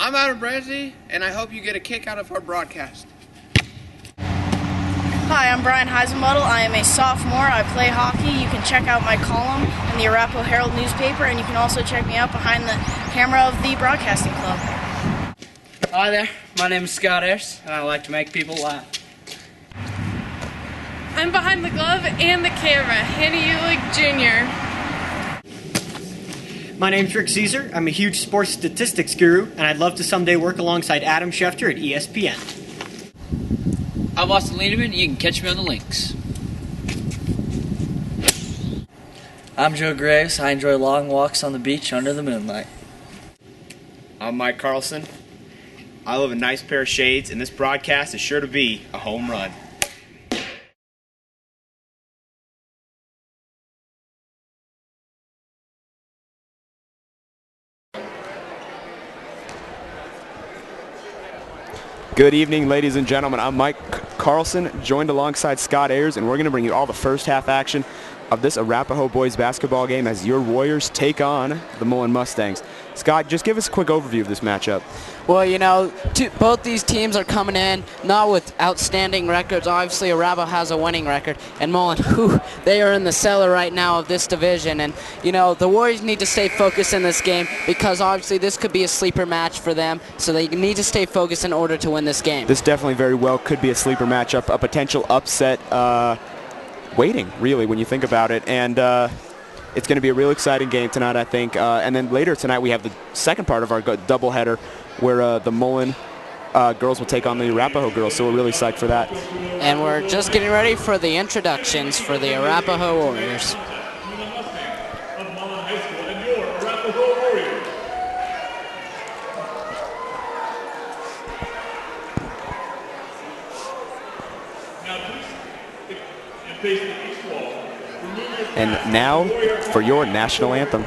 I'm Adam Bradley, and I hope you get a kick out of our broadcast. Hi, I'm Brian Heisenmuddle. I am a sophomore. I play hockey. You can check out my column in the Arapahoe Herald newspaper, and you can also check me out behind the camera of the Broadcasting Club. Hi there, my name is Scott Ayers, and I like to make people laugh. I'm behind the glove and the camera, Hannah Ulick Jr. My name's Rick Caesar. I'm a huge sports statistics guru, and I'd love to someday work alongside Adam Schefter at ESPN. I'm Austin Lieneman. You can catch me on the links. I'm Joe Graves. I enjoy long walks on the beach under the moonlight. I'm Mike Carlson. I love a nice pair of shades, and this broadcast is sure to be a home run. Good evening, ladies and gentlemen. I'm Mike Carlson, joined alongside Scott Ayers, and we're going to bring you all the first half action of this Arapahoe Boys basketball game as your Warriors take on the Mullen Mustangs. Scott, just give us a quick overview of this matchup. Well, you know, both these teams are coming in not with outstanding records. Obviously, Arapahoe has a winning record, and Mullen, they are in the cellar right now of this division. And, you know, the Warriors need to stay focused in this game because, obviously, this could be a sleeper match for them, so they need to stay focused in order to win this game. This definitely very well could be a sleeper matchup, a potential upset waiting, really, when you think about it. And it's going to be a real exciting game tonight, I think. And then later tonight we have the second part of our doubleheader where the Mullen girls will take on the Arapahoe girls, so we're really psyched for that. And we're just getting ready for the introductions for the Arapahoe Warriors. And now for your national anthem.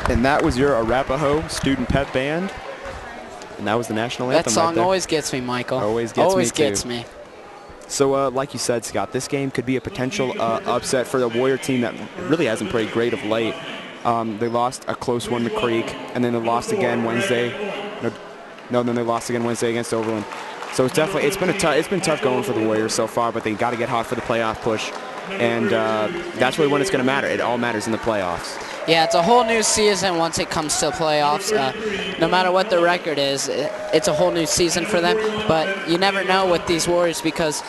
And that was your Arapahoe Student Pep Band. And that was the national anthem. That song right there. always gets me, Michael. Always gets me. So like you said, Scott, this game could be a potential upset for the Warrior team that really hasn't played great of late. They lost a close one to Creek, and then they lost again Wednesday. Then they lost again Wednesday against Overland. So it's been tough going for the Warriors so far, but they got to get hot for the playoff push, and that's really when it's going to matter. It all matters in the playoffs. Yeah, it's a whole new season once it comes to playoffs. No matter what the record is, it's a whole new season for them. But you never know with these Warriors because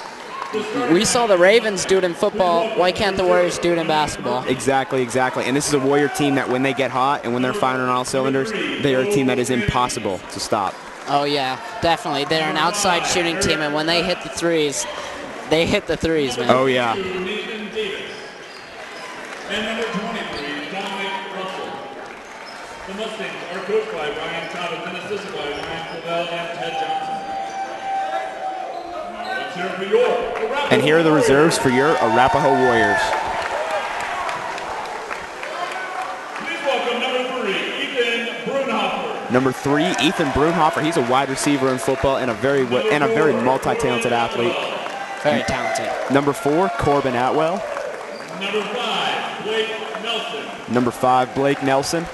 we saw the Ravens do it in football. Why can't the Warriors do it in basketball? Exactly. And this is a Warrior team that when they get hot and when they're firing on all cylinders, they are a team that is impossible to stop. Oh, yeah, definitely. They're an outside shooting team, and when they hit the threes, man. Oh, yeah. The Mustangs are coached by Ryan Todd and assisted by Ryan Clavell and Ted Johnson. Let's hear for your Arapahoe. And here are the reserves for your Arapahoe Warriors. Please welcome number 3, Ethan Brunhofer. Number 3, Ethan Brunhofer. He's a wide receiver in football and a very multi-talented athlete. Very talented. Number 4, Corbin Atwell. Number 5, Blake Nelson. Number 5, Blake Nelson.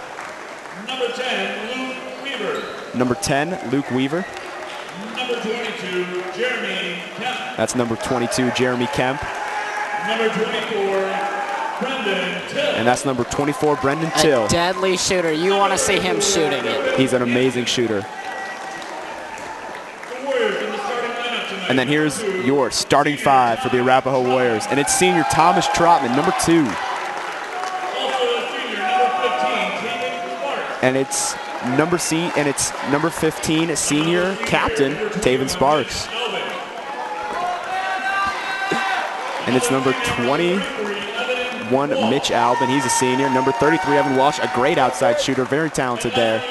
Number 10, Luke Weaver. Number 10, Luke Weaver. Number 22, Jeremy Kemp. That's number 22, Jeremy Kemp. Number 24, Brendan Till. And that's number 24, Brendan Till. A deadly shooter. You want to see him shooting it. He's an amazing shooter. The Warriors in the starting lineup tonight. And then here's your starting 5 for the Arapahoe Warriors. And it's senior Thomas Trotman, number 2. Also a senior, number 15, Taven Sparks. And it's number 15, senior captain Taven Sparks. And it's number 21, Mitch Albin. He's a senior. Number 33, Evan Walsh, a great outside shooter, very talented there.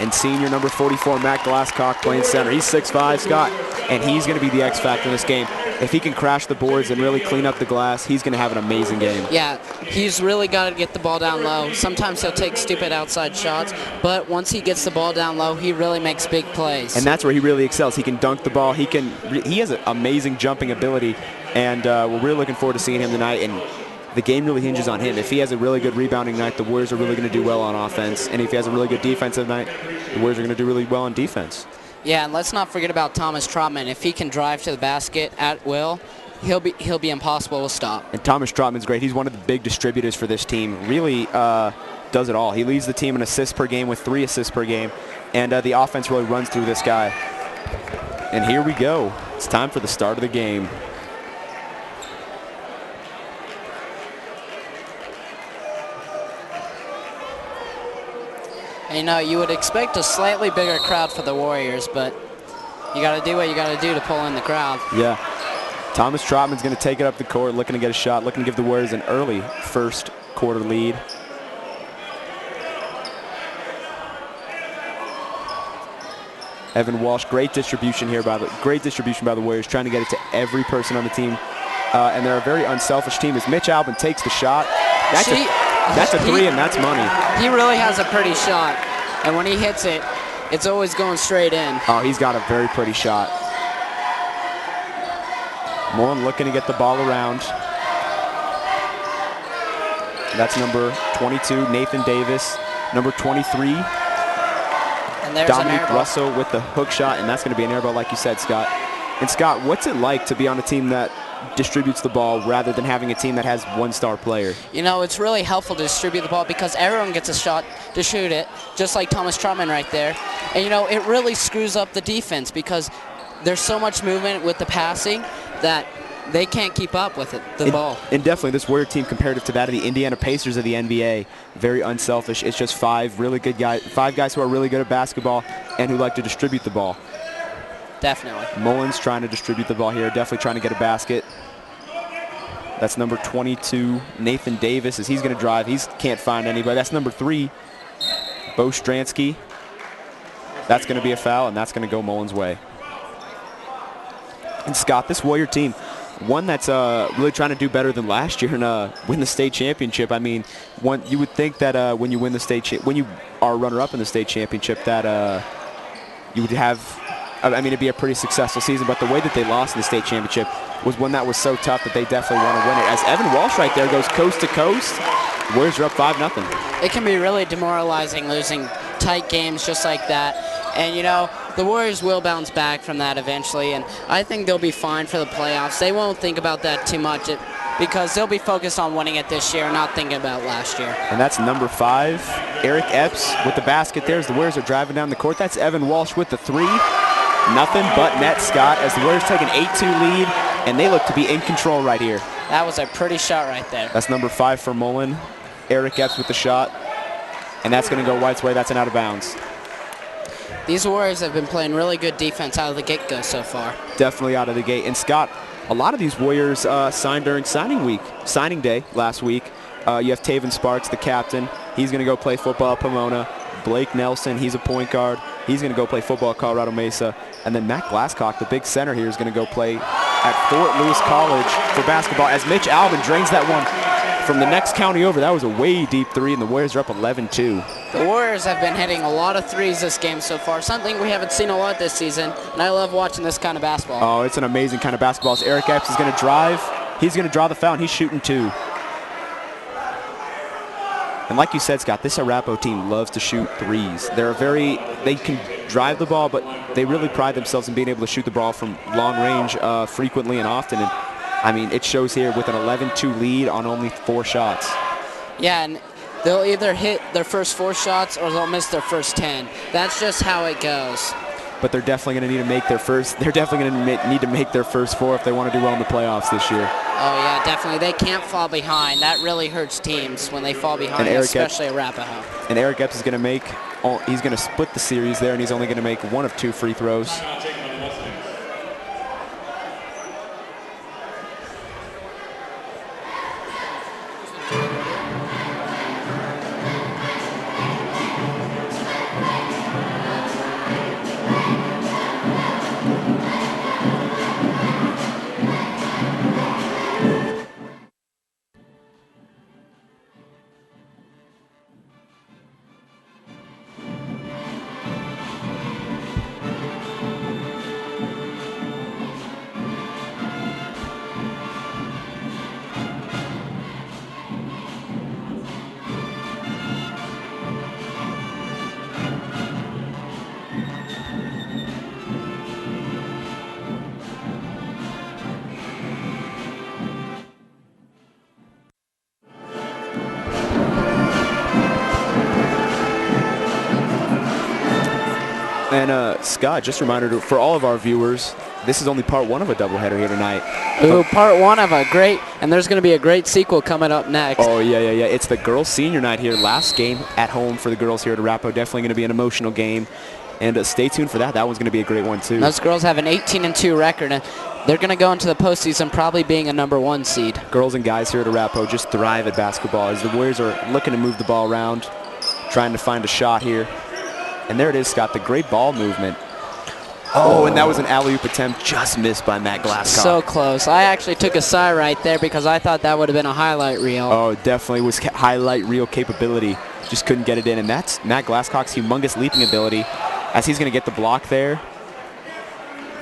And senior number 44, Matt Glasscock, playing center. He's 6'5", Scott, and he's going to be the X factor in this game. If he can crash the boards and really clean up the glass, he's going to have an amazing game. Yeah, he's really got to get the ball down low. Sometimes he'll take stupid outside shots, but once he gets the ball down low, he really makes big plays. And that's where he really excels. He can dunk the ball. He has an amazing jumping ability, and we're really looking forward to seeing him tonight. And the game really hinges on him. If he has a really good rebounding night, the Warriors are really going to do well on offense. And if he has a really good defensive night, the Warriors are going to do really well on defense. Yeah, and let's not forget about Thomas Trotman. If he can drive to the basket at will, he'll be impossible to stop. And Thomas Trotman's great. He's one of the big distributors for this team. Really does it all. He leads the team in assists per game with 3 assists per game. And the offense really runs through this guy. And here we go. It's time for the start of the game. And, you know, you would expect a slightly bigger crowd for the Warriors, but you got to do what you got to do to pull in the crowd. Yeah. Thomas Trotman's going to take it up the court, looking to get a shot, looking to give the Warriors an early first quarter lead. Evan Walsh, great distribution by the Warriors, trying to get it to every person on the team. And they're a very unselfish team as Mitch Albin takes the shot. That's a 3, and that's money. He really has a pretty shot, and when he hits it, it's always going straight in. Oh, he's got a very pretty shot. Mullen looking to get the ball around. That's number 22, Nathan Davis. Number 23, Dominic Russell with the hook shot, and that's going to be an air ball like you said, Scott. And Scott, what's it like to be on a team that distributes the ball rather than having a team that has one-star player? You know, it's really helpful to distribute the ball because everyone gets a shot to shoot it, just like Thomas Trotman right there. And, you know, it really screws up the defense because there's so much movement with the passing that they can't keep up with the ball. And definitely this Warrior team, comparative to that of the Indiana Pacers of the NBA, very unselfish. It's just 5 guys who are really good at basketball and who like to distribute the ball. Definitely. Mullen's trying to distribute the ball here, definitely trying to get a basket. That's number 22, Nathan Davis, as he's going to drive. He can't find anybody. That's number 3, Bo Stransky. That's going to be a foul, and that's going to go Mullen's way. And Scott, this Warrior team, one that's really trying to do better than last year and win the state championship. I mean, you would think that when you win the when you are runner-up in the state championship, that you would have. I mean, it'd be a pretty successful season, but the way that they lost in the state championship was one that was so tough that they definitely want to win it. As Evan Walsh right there goes coast to coast, Warriors are up 5-0. It can be really demoralizing losing tight games just like that. And, you know, the Warriors will bounce back from that eventually, and I think they'll be fine for the playoffs. They won't think about that too much because they'll be focused on winning it this year, not thinking about last year. And that's number 5, Eric Epps with the basket there as the Warriors are driving down the court. That's Evan Walsh with the 3. Nothing but net, Scott, as the Warriors take an 8-2 lead, and they look to be in control right here. That was a pretty shot right there. That's number 5 for Mullen. Eric Epps with the shot, and that's going to go White's way. That's an out of bounds. These Warriors have been playing really good defense out of the get-go so far. Definitely out of the gate. And Scott, a lot of these Warriors signed during signing day last week. You have Taven Sparks, the captain. He's going to go play football at Pomona. Blake Nelson, he's a point guard. He's going to go play football at Colorado Mesa. And then Matt Glasscock, the big center here, is going to go play at Fort Lewis College for basketball as Mitch Albin drains that one from the next county over. That was a way deep three, and the Warriors are up 11-2. The Warriors have been hitting a lot of threes this game so far, something we haven't seen a lot this season, and I love watching this kind of basketball. Oh, it's an amazing kind of basketball. As Eric Epps is going to drive. He's going to draw the foul, and he's shooting 2. And like you said, Scott, this Arapahoe team loves to shoot threes. They can drive the ball, but they really pride themselves in being able to shoot the ball from long range frequently and often. And I mean, it shows here with an 11-2 lead on only 4 shots. Yeah, and they'll either hit their first 4 shots or they'll miss their first 10. That's just how it goes. But they're definitely going to need to make their first. They're definitely going to need to make their first 4 if they want to do well in the playoffs this year. Oh yeah, definitely. They can't fall behind. That really hurts teams when they fall behind, especially Arapahoe. And Eric Epps is going to make. He's going to split the series there, and he's only going to make 1 of 2 free throws. And Scott, just a reminder for all of our viewers, this is only part 1 of a doubleheader here tonight. Ooh, part 1 of a great, and there's going to be a great sequel coming up next. Oh, yeah. It's the girls' senior night here. Last game at home for the girls here at Arapahoe. Definitely going to be an emotional game. And stay tuned for that. That one's going to be a great one, too. Those girls have an 18-2 record, and they're going to go into the postseason probably being a #1 seed. Girls and guys here at Arapahoe just thrive at basketball as the Warriors are looking to move the ball around, trying to find a shot here. And there it is, Scott, the great ball movement. Oh, and that was an alley-oop attempt just missed by Matt Glasscock. So close. I actually took a sigh right there because I thought that would have been a highlight reel. Oh, it definitely was highlight reel capability. Just couldn't get it in. And that's Matt Glasscock's humongous leaping ability as he's going to get the block there.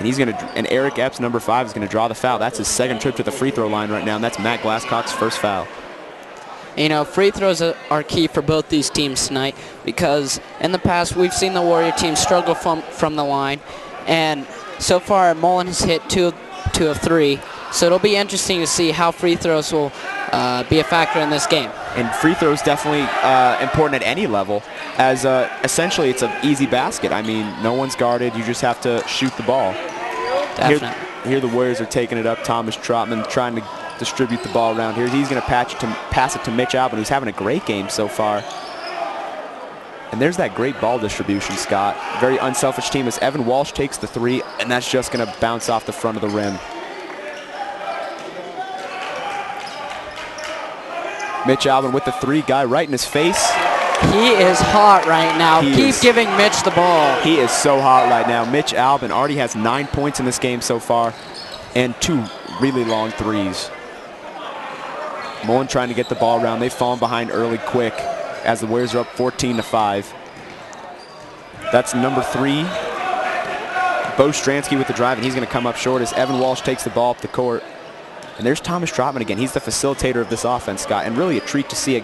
And Eric Epps, number 5, is going to draw the foul. That's his 2nd trip to the free throw line right now, and that's Matt Glasscock's first foul. You know, free throws are key for both these teams tonight because in the past we've seen the Warrior team struggle from the line. And so far, Mullen has hit 2 of 3. So it'll be interesting to see how free throws will be a factor in this game. And free throws definitely important at any level, as essentially it's an easy basket. I mean, no one's guarded. You just have to shoot the ball. Definitely. Here the Warriors are taking it up. Thomas Trotman trying to distribute the ball around here. He's going to pass it to Mitch Albin, who's having a great game so far. And there's that great ball distribution, Scott. Very unselfish team as Evan Walsh takes the 3, and that's just going to bounce off the front of the rim. Mitch Albin with the 3 guy right in his face. He is hot right now. Keep giving Mitch the ball. He is so hot right now. Mitch Albin already has 9 points in this game so far and 2 really long 3s. Mullen trying to get the ball around. They've fallen behind early quick as the Warriors are up 14-5. That's number 3. Bo Stransky with the drive, and he's going to come up short as Evan Walsh takes the ball up the court. And there's Thomas Trotman again. He's the facilitator of this offense, Scott, and really a treat to see a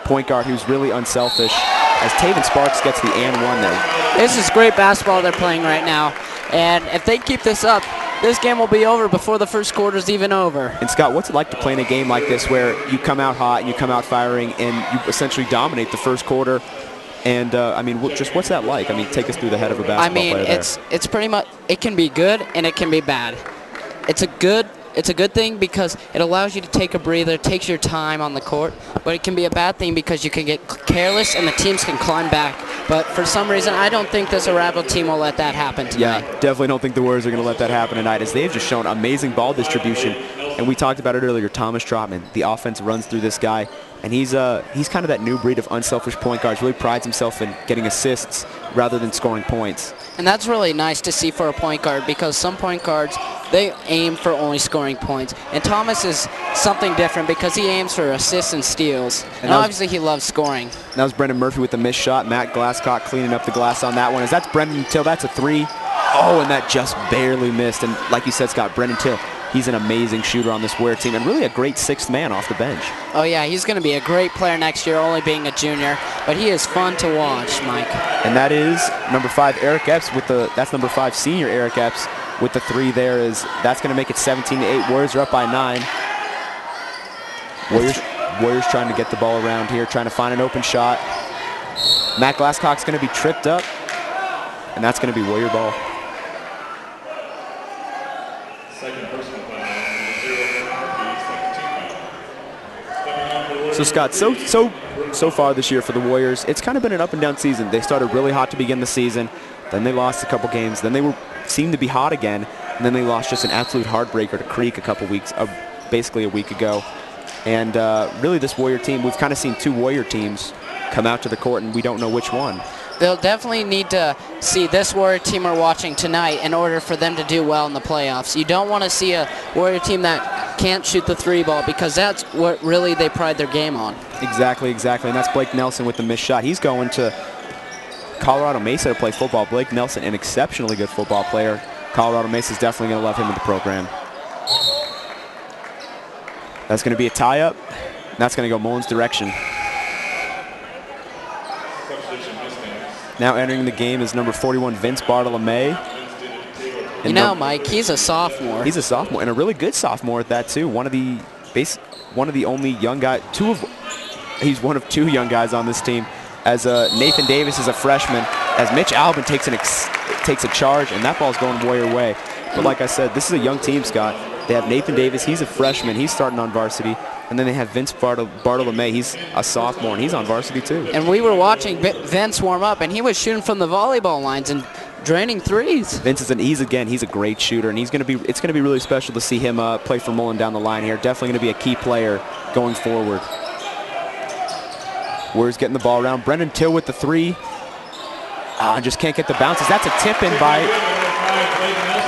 point guard who's really unselfish as Taven Sparks gets the and 1 there. This is great basketball they're playing right now. And if they keep this up, this game will be over before the first quarter's even over. And Scott, what's it like to play in a game like this where you come out hot and you come out firing and you essentially dominate the first quarter? And I mean, just what's that like? I mean, take us through the head of a basketball player there. It's pretty much, it can be good and it can be bad. It's a good thing because it allows you to take a breather, takes your time on the court, but it can be a bad thing because you can get careless and the teams can climb back. But for some reason, I don't think this Arapahoe team will let that happen tonight. Yeah, definitely don't think the Warriors are going to let that happen tonight as they've just shown amazing ball distribution. And we talked about it earlier, Thomas Trotman. The offense runs through this guy, and he's kind of that new breed of unselfish point guards. Really prides himself in getting assists rather than scoring points. And that's really nice to see for a point guard, because some point guards, they aim for only scoring points. And Thomas is something different because he aims for assists and steals. And obviously he loves scoring. That was Brendan Murphy with the missed shot. Matt Glasscock cleaning up the glass on that one. As that's Brendan Till, that's a 3. Oh, and that just barely missed. And like you said, Scott, Brendan Till, he's an amazing shooter on this Warrior team and really a great 6th man off the bench. Oh yeah, he's going to be a great player next year, only being a junior. But he is fun to watch, Mike. And that is number 5, Eric Epps with that's number 5, senior Eric Epps with the 3 there. That's going to make it 17-8. Warriors are up by 9. Warriors trying to get the ball around here, trying to find an open shot. Matt Glasscock's going to be tripped up, and that's going to be Warrior ball. So Scott, so far this year for the Warriors, it's kind of been an up and down season. They started really hot to begin the season, then they lost a couple games, then they seemed to be hot again, and then they lost just an absolute heartbreaker to Creek basically a week ago. And really this Warrior team, we've kind of seen 2 Warrior teams come out to the court, and we don't know which one. They'll definitely need to see this Warrior team we're watching tonight in order for them to do well in the playoffs. You don't want to see a Warrior team that can't shoot the 3 ball, because that's what really they pride their game on. Exactly. And that's Blake Nelson with the missed shot. He's going to Colorado Mesa to play football. Blake Nelson, an exceptionally good football player. Colorado Mesa is definitely going to love him in the program. That's going to be a tie-up. That's going to go Mullen's direction. Now entering the game is number 41, Vince Bartolome. You know, Mike, he's a sophomore. He's a sophomore, and a really good sophomore at that, too. One of the only young guys, he's one of 2 young guys on this team, as Nathan Davis is a freshman, as Mitch Albin takes a charge, and that ball's going Warrior way. But like I said, this is a young team, Scott. They have Nathan Davis, he's a freshman, he's starting on varsity. And then they have Vince Bartolome, he's a sophomore, and he's on varsity too. And we were watching Vince warm up, and he was shooting from the volleyball lines and draining 3s. Vince he's a great shooter, and it's going to be really special to see him play for Mullen down the line here. Definitely going to be a key player going forward. Warriors getting the ball around. Brendan Till with the 3. Just can't get the bounces. That's a tip in by.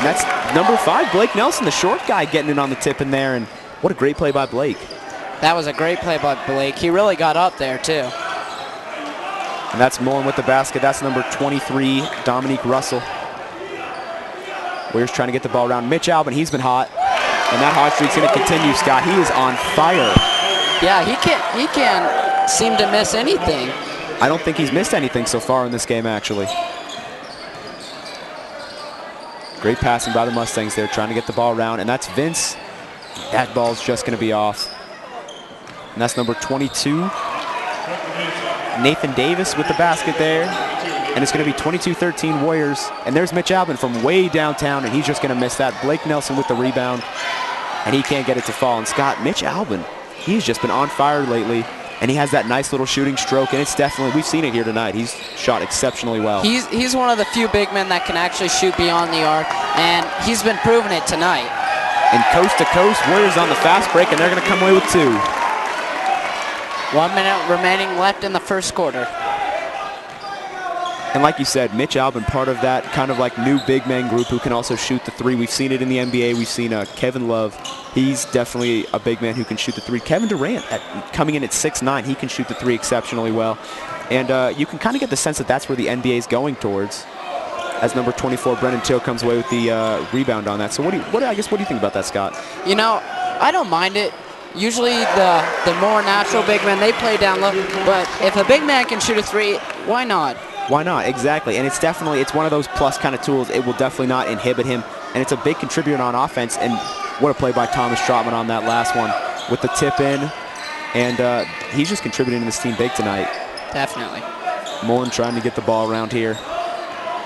That's number 5, Blake Nelson, the short guy, getting in on the tip in there, and what a great play by Blake. That was a great play by Blake. He really got up there, too. And that's Mullen with the basket. That's number 23, Dominique Russell. Warriors trying to get the ball around. Mitch Albin, he's been hot. And that hot streak's going to continue, Scott. He is on fire. Yeah, he can't seem to miss anything. I don't think he's missed anything so far in this game, actually. Great passing by the Mustangs there, trying to get the ball around. And that's Vince. That ball's just going to be off. And that's number 22, Nathan Davis with the basket there. And it's going to be 22-13 Warriors. And there's Mitch Albin from way downtown, and he's just going to miss that. Blake Nelson with the rebound, and he can't get it to fall. And Scott, Mitch Albin, he's just been on fire lately, and he has that nice little shooting stroke, and it's definitely, we've seen it here tonight. He's shot exceptionally well. He's one of the few big men that can actually shoot beyond the arc, and he's been proving it tonight. And coast to coast, Warriors on the fast break, and they're going to come away with 2. 1 minute remaining left in the first quarter. And like you said, Mitch Albin, part of that kind of like new big man group who can also shoot the 3. We've seen it in the NBA. We've seen Kevin Love. He's definitely a big man who can shoot the 3. Kevin Durant, coming in at 6'9", he can shoot the 3 exceptionally well. And you can kind of get the sense that that's where the NBA is going towards, as number 24, Brendan Till, comes away with the rebound on that. So what do you think about that, Scott? You know, I don't mind it. Usually the more natural big men, they play down low. But if a big man can shoot a 3, why not? Why not? Exactly. And it's one of those plus kind of tools. It will definitely not inhibit him. And it's a big contributor on offense. And what a play by Thomas Trotman on that last one with the tip in. And he's just contributing to this team big tonight. Definitely. Mullen trying to get the ball around here.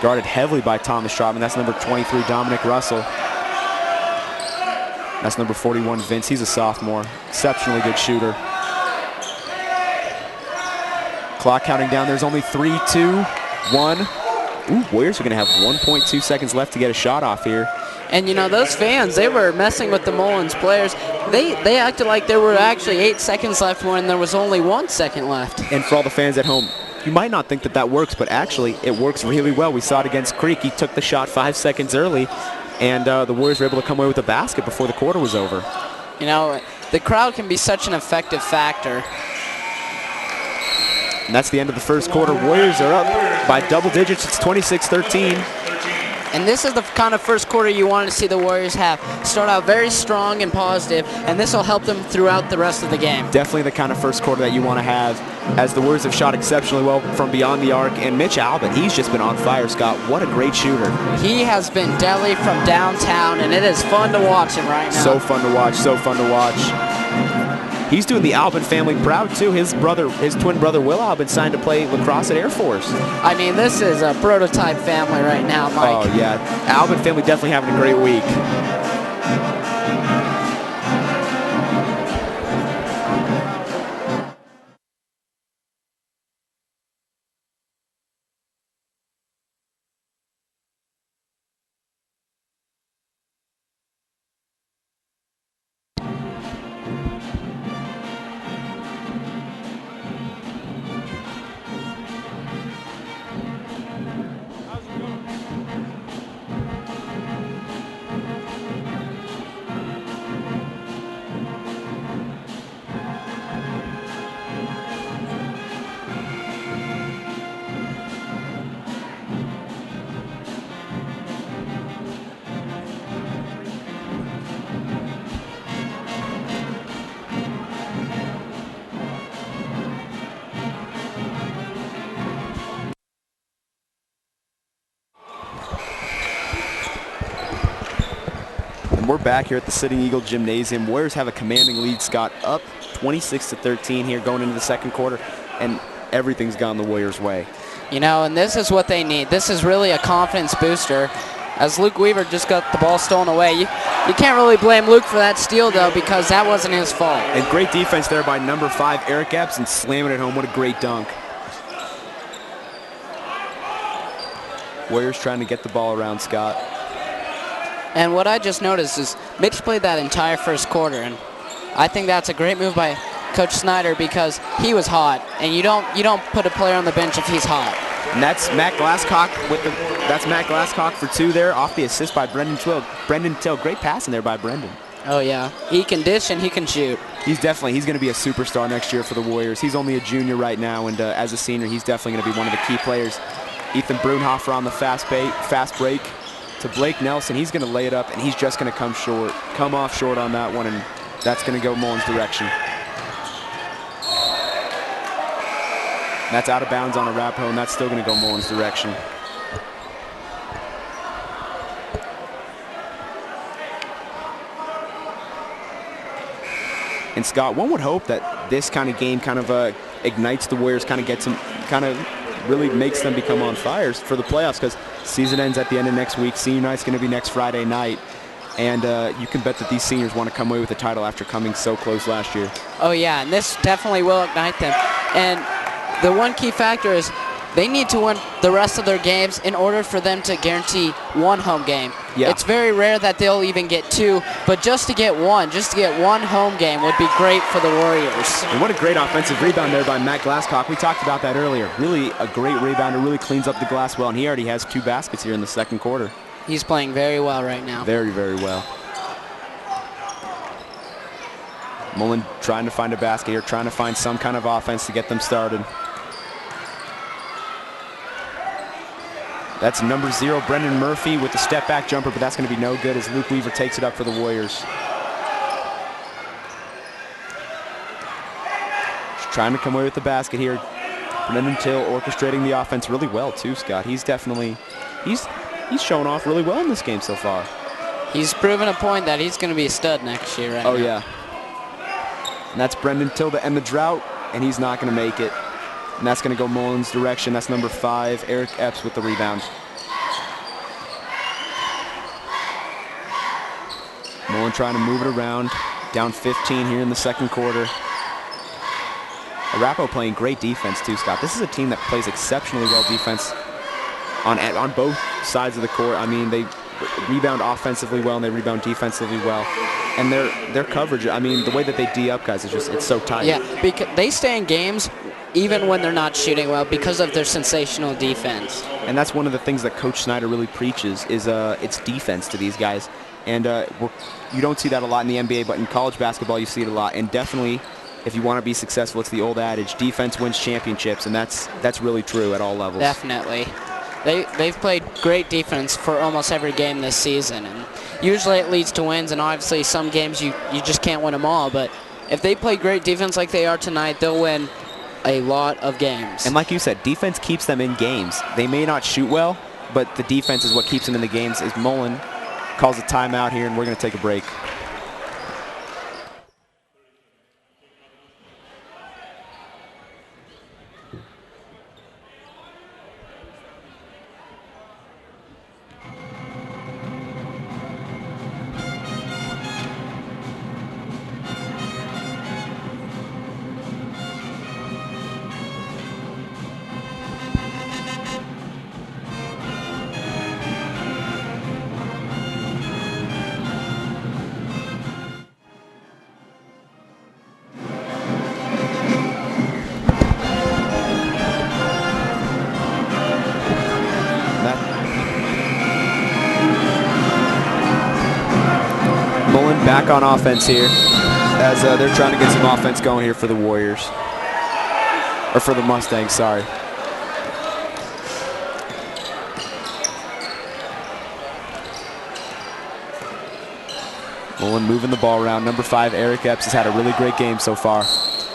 Guarded heavily by Thomas Trotman. That's number 23, Dominic Russell. That's number 41, Vince. He's a sophomore. Exceptionally good shooter. Clock counting down. There's only 3, 2, 1. Ooh, Warriors are going to have 1.2 seconds left to get a shot off here. And, you know, those fans, they were messing with the Mullins players. they acted like there were actually 8 seconds left when there was only 1 second left. And for all the fans at home, you might not think that that works, but actually it works really well. We saw it against Creek. He took the shot 5 seconds early, and the Warriors were able to come away with a basket before the quarter was over. You know, the crowd can be such an effective factor. And that's the end of the first quarter. Warriors are up by double digits. It's 26-13. And this is the kind of first quarter you want to see the Warriors have. Start out very strong and positive, and this will help them throughout the rest of the game. Definitely the kind of first quarter that you want to have, as the Warriors have shot exceptionally well from beyond the arc. And Mitch Albert, he's just been on fire, Scott. What a great shooter. He has been deadly from downtown, and it is fun to watch him right now. So fun to watch, so fun to watch. He's doing the Albin family proud, too. His twin brother, Will Albin, signed to play lacrosse at Air Force. I mean, this is a prototype family right now, Mike. Oh, yeah. Albin family definitely having a great week. We're back here at the Sitting Eagle Gymnasium. Warriors have a commanding lead, Scott, up 26-13 here going into the second quarter, and everything's gone the Warriors' way. You know, and this is what they need. This is really a confidence booster, as Luke Weaver just got the ball stolen away. You can't really blame Luke for that steal, though, because that wasn't his fault. And great defense there by number 5, Eric Epps, and slamming it home. What a great dunk. Warriors trying to get the ball around, Scott. And what I just noticed is Mitch played that entire first quarter, and I think that's a great move by Coach Snyder because he was hot, and you don't put a player on the bench if he's hot. And that's Matt Glasscock that's Matt Glasscock for 2 there, off the assist by Brendan Till. Great passing there by Brendan. Oh yeah, he can dish and he can shoot. He's going to be a superstar next year for the Warriors. He's only a junior right now, and as a senior, he's definitely going to be one of the key players. Ethan Brunhofer on the fast break to Blake Nelson. He's going to lay it up, and he's just going to come off short on that one, and that's going to go Mullen's direction. And that's out of bounds on Arapahoe, and that's still going to go Mullen's direction. And Scott, one would hope that this kind of game kind of ignites the Warriors, kind of gets them, kind of really makes them become on fire for the playoffs, because season ends at the end of next week. Senior night's going to be next Friday night, and you can bet that these seniors want to come away with the title after coming so close last year. Oh yeah, and this definitely will ignite them. And the one key factor is they need to win the rest of their games in order for them to guarantee 1 home game. Yeah. It's very rare that they'll even get 2, but just to get one home game would be great for the Warriors. And what a great offensive rebound there by Matt Glasscock. We talked about that earlier. Really a great rebounder, really cleans up the glass well, and he already has 2 baskets here in the second quarter. He's playing very well right now. Very, very well. Mullen trying to find a basket here, trying to find some kind of offense to get them started. That's number 0, Brendan Murphy, with the step-back jumper, but that's going to be no good as Luke Weaver takes it up for the Warriors. Just trying to come away with the basket here. Brendan Till orchestrating the offense really well, too, Scott. He's definitely, he's showing off really well in this game so far. He's proven a point that he's going to be a stud next year right now. Oh, yeah. And that's Brendan Till to end the drought, and he's not going to make it. And that's going to go Mullen's direction. That's number 5, Eric Epps with the rebound. Mullen trying to move it around. Down 15 here in the second quarter. Arapahoe playing great defense too, Scott. This is a team that plays exceptionally well defense on both sides of the court. I mean, they rebound offensively well and they rebound defensively well. And their coverage, I mean, the way that they D up guys, it's so tight. Yeah, because they stay in games even when they're not shooting well because of their sensational defense. And that's one of the things that Coach Snyder really preaches is it's defense to these guys. And you don't see that a lot in the NBA, but in college basketball you see it a lot. And definitely, if you want to be successful, it's the old adage, defense wins championships, and that's really true at all levels. Definitely. They've played great defense for almost every game this season, and usually it leads to wins, and obviously some games you just can't win them all, but if they play great defense like they are tonight, they'll win a lot of games. And like you said, defense keeps them in games. They may not shoot well, but the defense is what keeps them in the games. As Mullen calls a timeout here, and we're going to take a break. Back on offense here as they're trying to get some offense going here for the Warriors. Or for the Mustangs, sorry. Mullen moving the ball around. Number 5, Eric Epps, has had a really great game so far.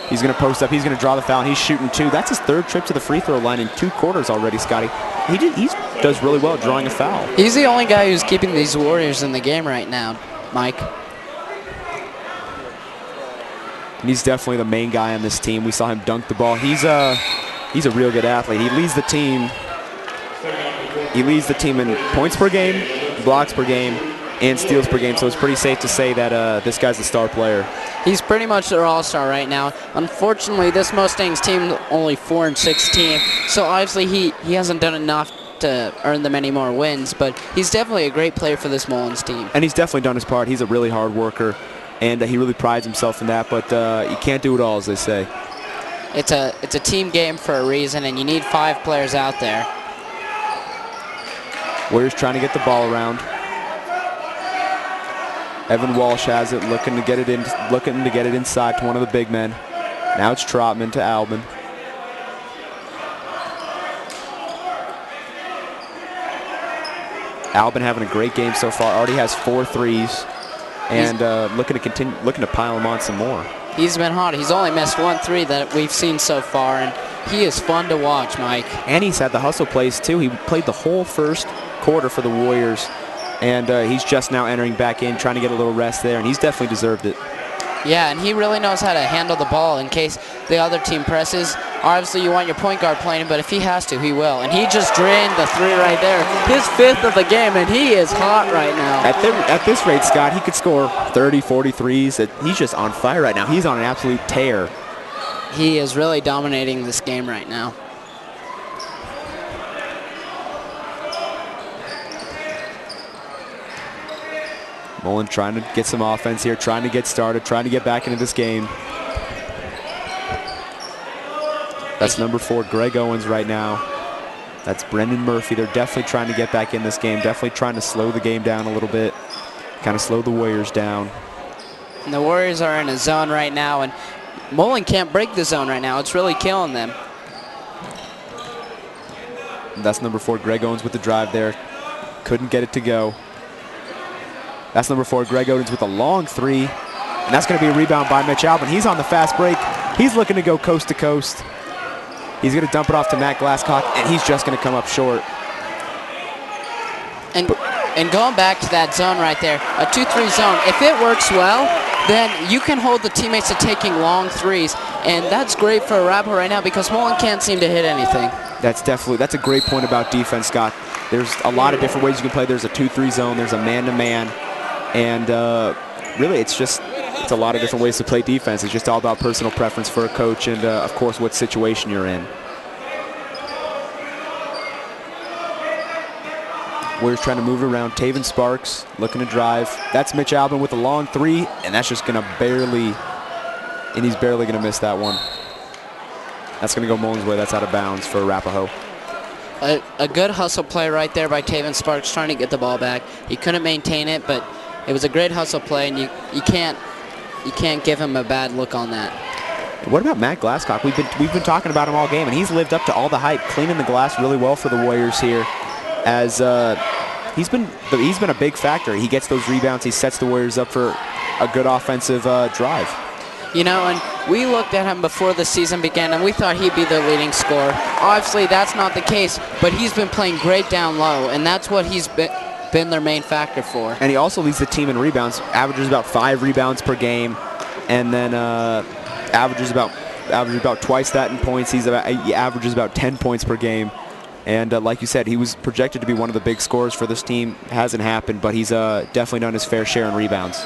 He's going to post up. He's going to draw the foul, and he's shooting 2. That's his 3rd trip to the free throw line in 2 quarters already, Scotty. He does really well drawing a foul. He's the only guy who's keeping these Warriors in the game right now, Mike. And he's definitely the main guy on this team. We saw him dunk the ball. He's a real good athlete. He leads the team. He leads the team in points per game, blocks per game, and steals per game. So it's pretty safe to say that this guy's the star player. He's pretty much their all-star right now. Unfortunately, this Mustangs team is only 4-16, so obviously he hasn't done enough to earn them any more wins. But he's definitely a great player for this Mullins team. And he's definitely done his part. He's a really hard worker. And he really prides himself in that, but you can't do it all, as they say. It's a team game for a reason, and you need 5 players out there. Warriors trying to get the ball around. Evan Walsh has it, looking to get it inside to one of the big men. Now it's Trotman to Albin. Albin having a great game so far. Already has 4 threes. And looking to pile him on some more. He's been hot. He's only missed 1 3 that we've seen so far, and he is fun to watch, Mike. And he's had the hustle plays too. He played the whole first quarter for the Warriors, and he's just now entering back in, trying to get a little rest there, and he's definitely deserved it. Yeah, and he really knows how to handle the ball in case the other team presses. Obviously, you want your point guard playing, but if he has to, he will. And he just drained the 3 right there. His 5th of the game, and he is hot right now. At this rate, Scott, he could score 30, 40 threes. He's just on fire right now. He's on an absolute tear. He is really dominating this game right now. Mullen trying to get some offense here, trying to get started, trying to get back into this game. That's number 4, Greg Owens right now. That's Brendan Murphy. They're definitely trying to get back in this game, definitely trying to slow the game down a little bit, kind of slow the Warriors down. And the Warriors are in a zone right now, and Mullen can't break the zone right now. It's really killing them. And that's number 4, Greg Owens with the drive there. Couldn't get it to go. That's number 4, Greg Owens with a long 3. And that's going to be a rebound by Mitch Albin. He's on the fast break. He's looking to go coast to coast. He's going to dump it off to Matt Glasscock, and he's just going to come up short. And going back to that zone right there, a 2-3 zone, if it works well, then you can hold the teammates to taking long 3s. And that's great for Arapahoe right now because Mullen can't seem to hit anything. That's a great point about defense, Scott. There's a lot of different ways you can play. There's a 2-3 zone. There's a man-to-man. And really, it's a lot of different ways to play defense. It's just all about personal preference for a coach and, of course, what situation you're in. Warriors trying to move it around. Taven Sparks looking to drive. That's Mitch Albin with a long three, and that's just going to barely, and he's barely going to miss that one. That's going to go Mullen's way. That's out of bounds for Arapahoe. A good hustle play right there by Taven Sparks trying to get the ball back. He couldn't maintain it, but it was a great hustle play, and you can't give him a bad look on that. What about Matt Glasscock? We've been talking about him all game, and he's lived up to all the hype, cleaning the glass really well for the Warriors here. As he's been a big factor. He gets those rebounds. He sets the Warriors up for a good offensive drive. You know, and we looked at him before the season began, and we thought he'd be the leading scorer. Obviously, that's not the case, but he's been playing great down low, and that's what he's been their main factor for. And he also leads the team in rebounds, averages about 5 rebounds per game, and then averages about twice that in points. He averages about 10 points per game. And like you said, he was projected to be one of the big scorers for this team. Hasn't happened, but he's definitely done his fair share in rebounds.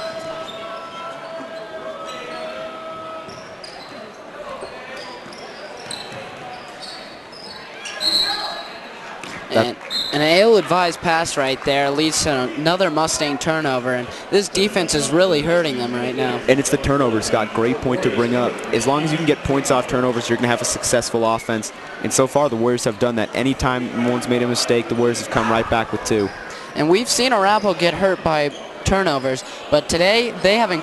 And an ill-advised pass right there leads to another Mustang turnover, and this defense is really hurting them right now. And it's the turnovers, Scott. Great point to bring up. As long as you can get points off turnovers, you're going to have a successful offense. And so far, the Warriors have done that. Anytime one's made a mistake, the Warriors have come right back with 2. And we've seen Arapahoe get hurt by turnovers, but today they haven't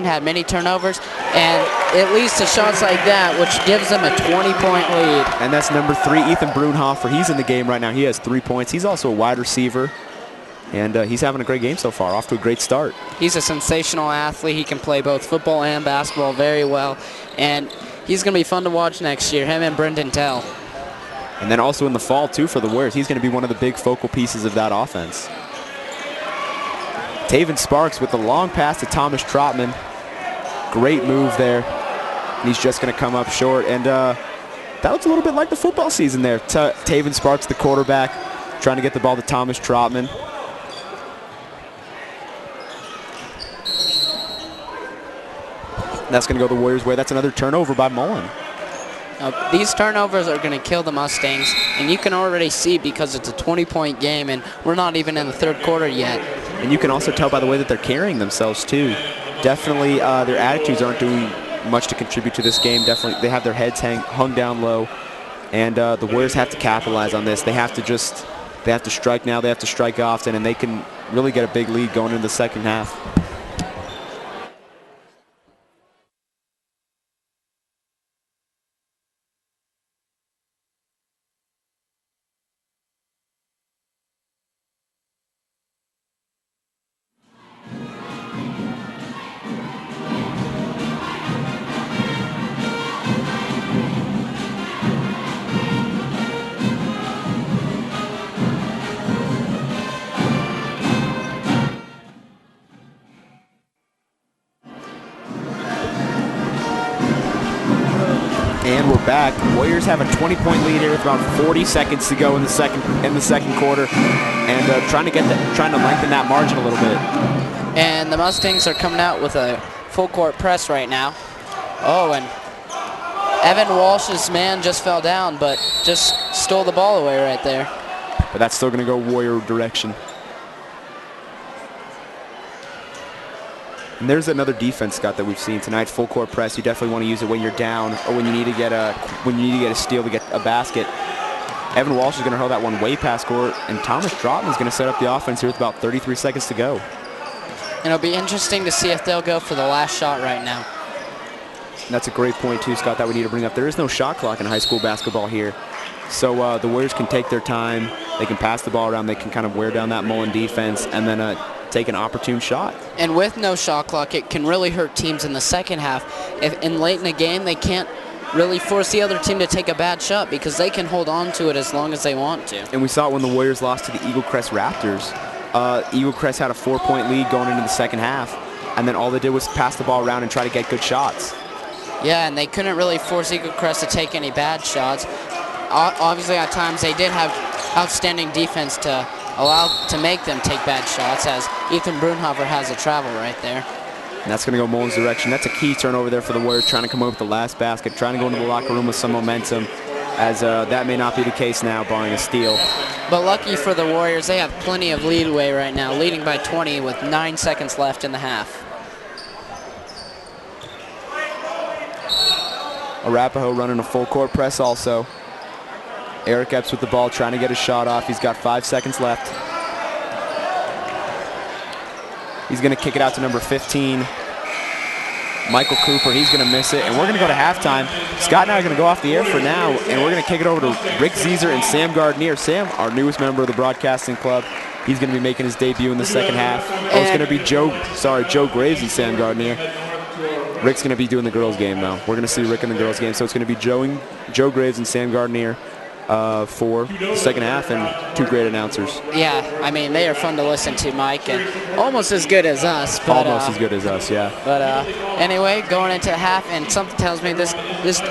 had many turnovers, and it leads to shots like that, which gives them a 20-point lead. And that's number 3, Ethan Brunhofer. He's in the game right now. He has 3 points. He's also a wide receiver, and he's having a great game so far, off to a great start. He's a sensational athlete. He can play both football and basketball very well, and he's going to be fun to watch next year, him and Brendan Tell. And then also in the fall, too, for the Warriors, he's going to be one of the big focal pieces of that offense. Taven Sparks with the long pass to Thomas Trotman. Great move there. And he's just going to come up short. And that looks a little bit like the football season there. Taven Sparks, the quarterback, trying to get the ball to Thomas Trotman. That's going to go the Warriors' way. That's another turnover by Mullen. These turnovers are going to kill the Mustangs, and you can already see because it's a 20-point game, and we're not even in the third quarter yet. And you can also tell by the way that they're carrying themselves, too. Definitely their attitudes aren't doing much to contribute to this game. Definitely they have their heads hung down low, and the Warriors have to capitalize on this. They have to strike now. They have to strike often, and they can really get a big lead going into the second half. And we're back. Warriors have a 20-point lead here with about 40 seconds to go in the second quarter, and trying to lengthen that margin a little bit. And the Mustangs are coming out with a full court press right now. Oh, and Evan Walsh's man just fell down, but just stole the ball away right there. But that's still going to go Warrior direction. And there's another defense, Scott, that we've seen tonight. Full court press. You definitely want to use it when you're down or when you need to get a steal to get a basket. Evan Walsh is going to hurl that one way past court, and Thomas Trotman is going to set up the offense here with about 33 seconds to go. And it'll be interesting to see if they'll go for the last shot right now. And that's a great point too, Scott, that we need to bring up. There is no shot clock in high school basketball here. So the Warriors can take their time. They can pass the ball around. They can kind of wear down that Mullen defense and then take an opportune shot. And with no shot clock, it can really hurt teams in the second half. If late in the game, they can't really force the other team to take a bad shot because they can hold on to it as long as they want to. And we saw it when the Warriors lost to the Eagle Crest Raptors. Eagle Crest had a 4-point lead going into the second half, and then all they did was pass the ball around and try to get good shots. Yeah, and they couldn't really force Eagle Crest to take any bad shots. Obviously, at times, they did have outstanding defense to make them take bad shots, as Ethan Brunhofer has a travel right there. And that's going to go Mullen's direction. That's a key turnover there for the Warriors, trying to come up with the last basket, trying to go into the locker room with some momentum, as that may not be the case now, barring a steal. But lucky for the Warriors, they have plenty of leadway right now, leading by 20 with 9 seconds left in the half. Arapahoe running a full court press also. Eric Epps with the ball, trying to get a shot off. He's got 5 seconds left. He's going to kick it out to number 15, Michael Cooper. He's going to miss it, and we're going to go to halftime. Scott and I are going to go off the air for now, and we're going to kick it over to Rick Zeezer and Sam Gardner. Sam, our newest member of the broadcasting club, he's going to be making his debut in the second half. Oh, it's going to be Joe Graves and Sam Gardner. Rick's going to be doing the girls' game, though. We're going to see Rick in the girls' game, so it's going to be Joe Graves and Sam Gardner for the second half, and 2 great announcers. Yeah, I mean, they are fun to listen to, Mike, and almost as good as us. But, almost as good as us, yeah. But anyway, going into half, and something tells me this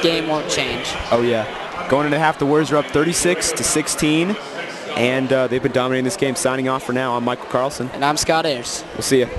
game won't change. Oh, yeah. Going into half, the Warriors are up 36-16, and they've been dominating this game. Signing off for now, I'm Michael Carlson. And I'm Scott Ayers. We'll see you.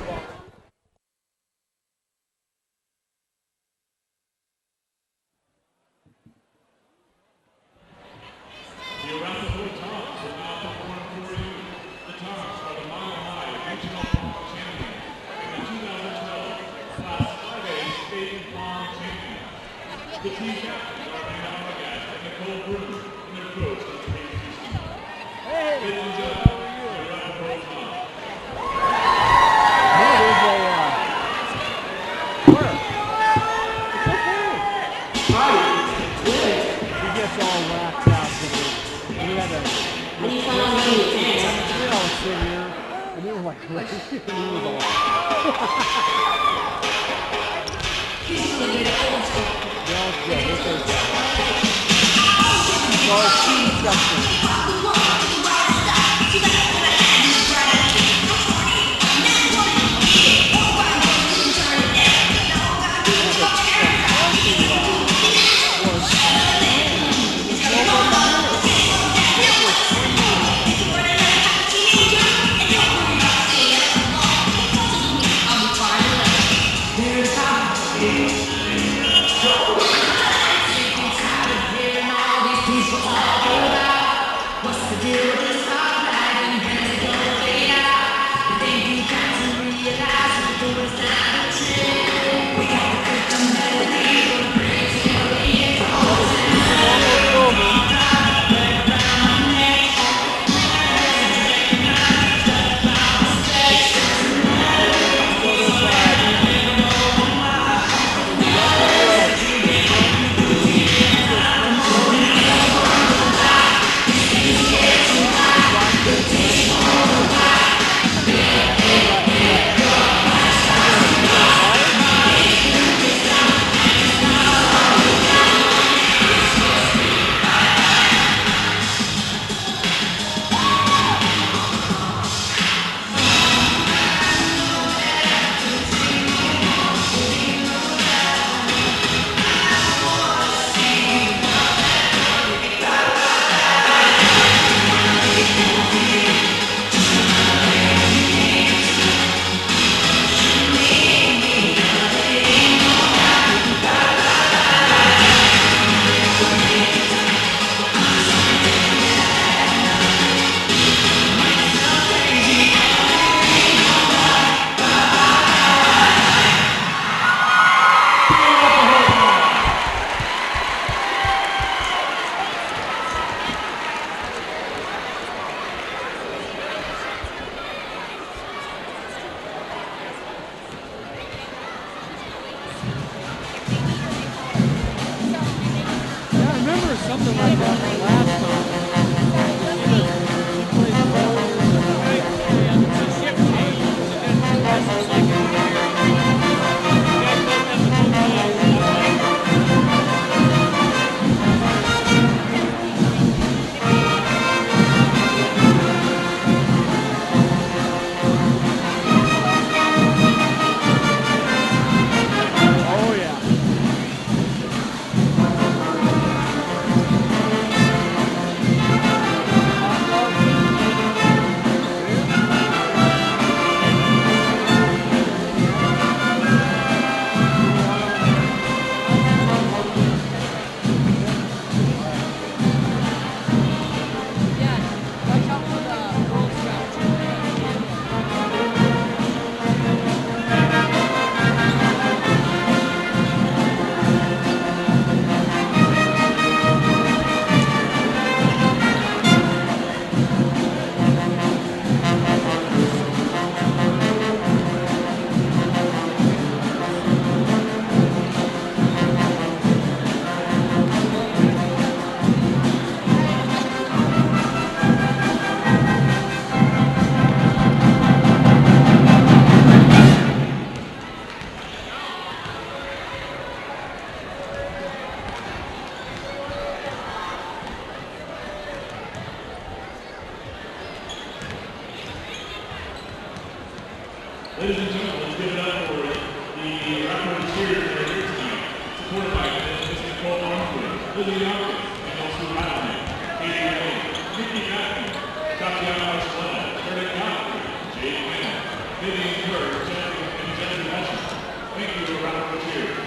Ladies and gentlemen, let's give it up for the Arapahoe cheers that are here tonight, supported by Mr. Cole Armstrong, Lily Yonkers, and also Rattling, Katie Ray, Nikki Matthews, Tatiana Marcelena, Curtis Godfrey, Jade Quinn, Vivian Kerr, and Jennifer Hutchins. Thank you to Arapahoe cheers.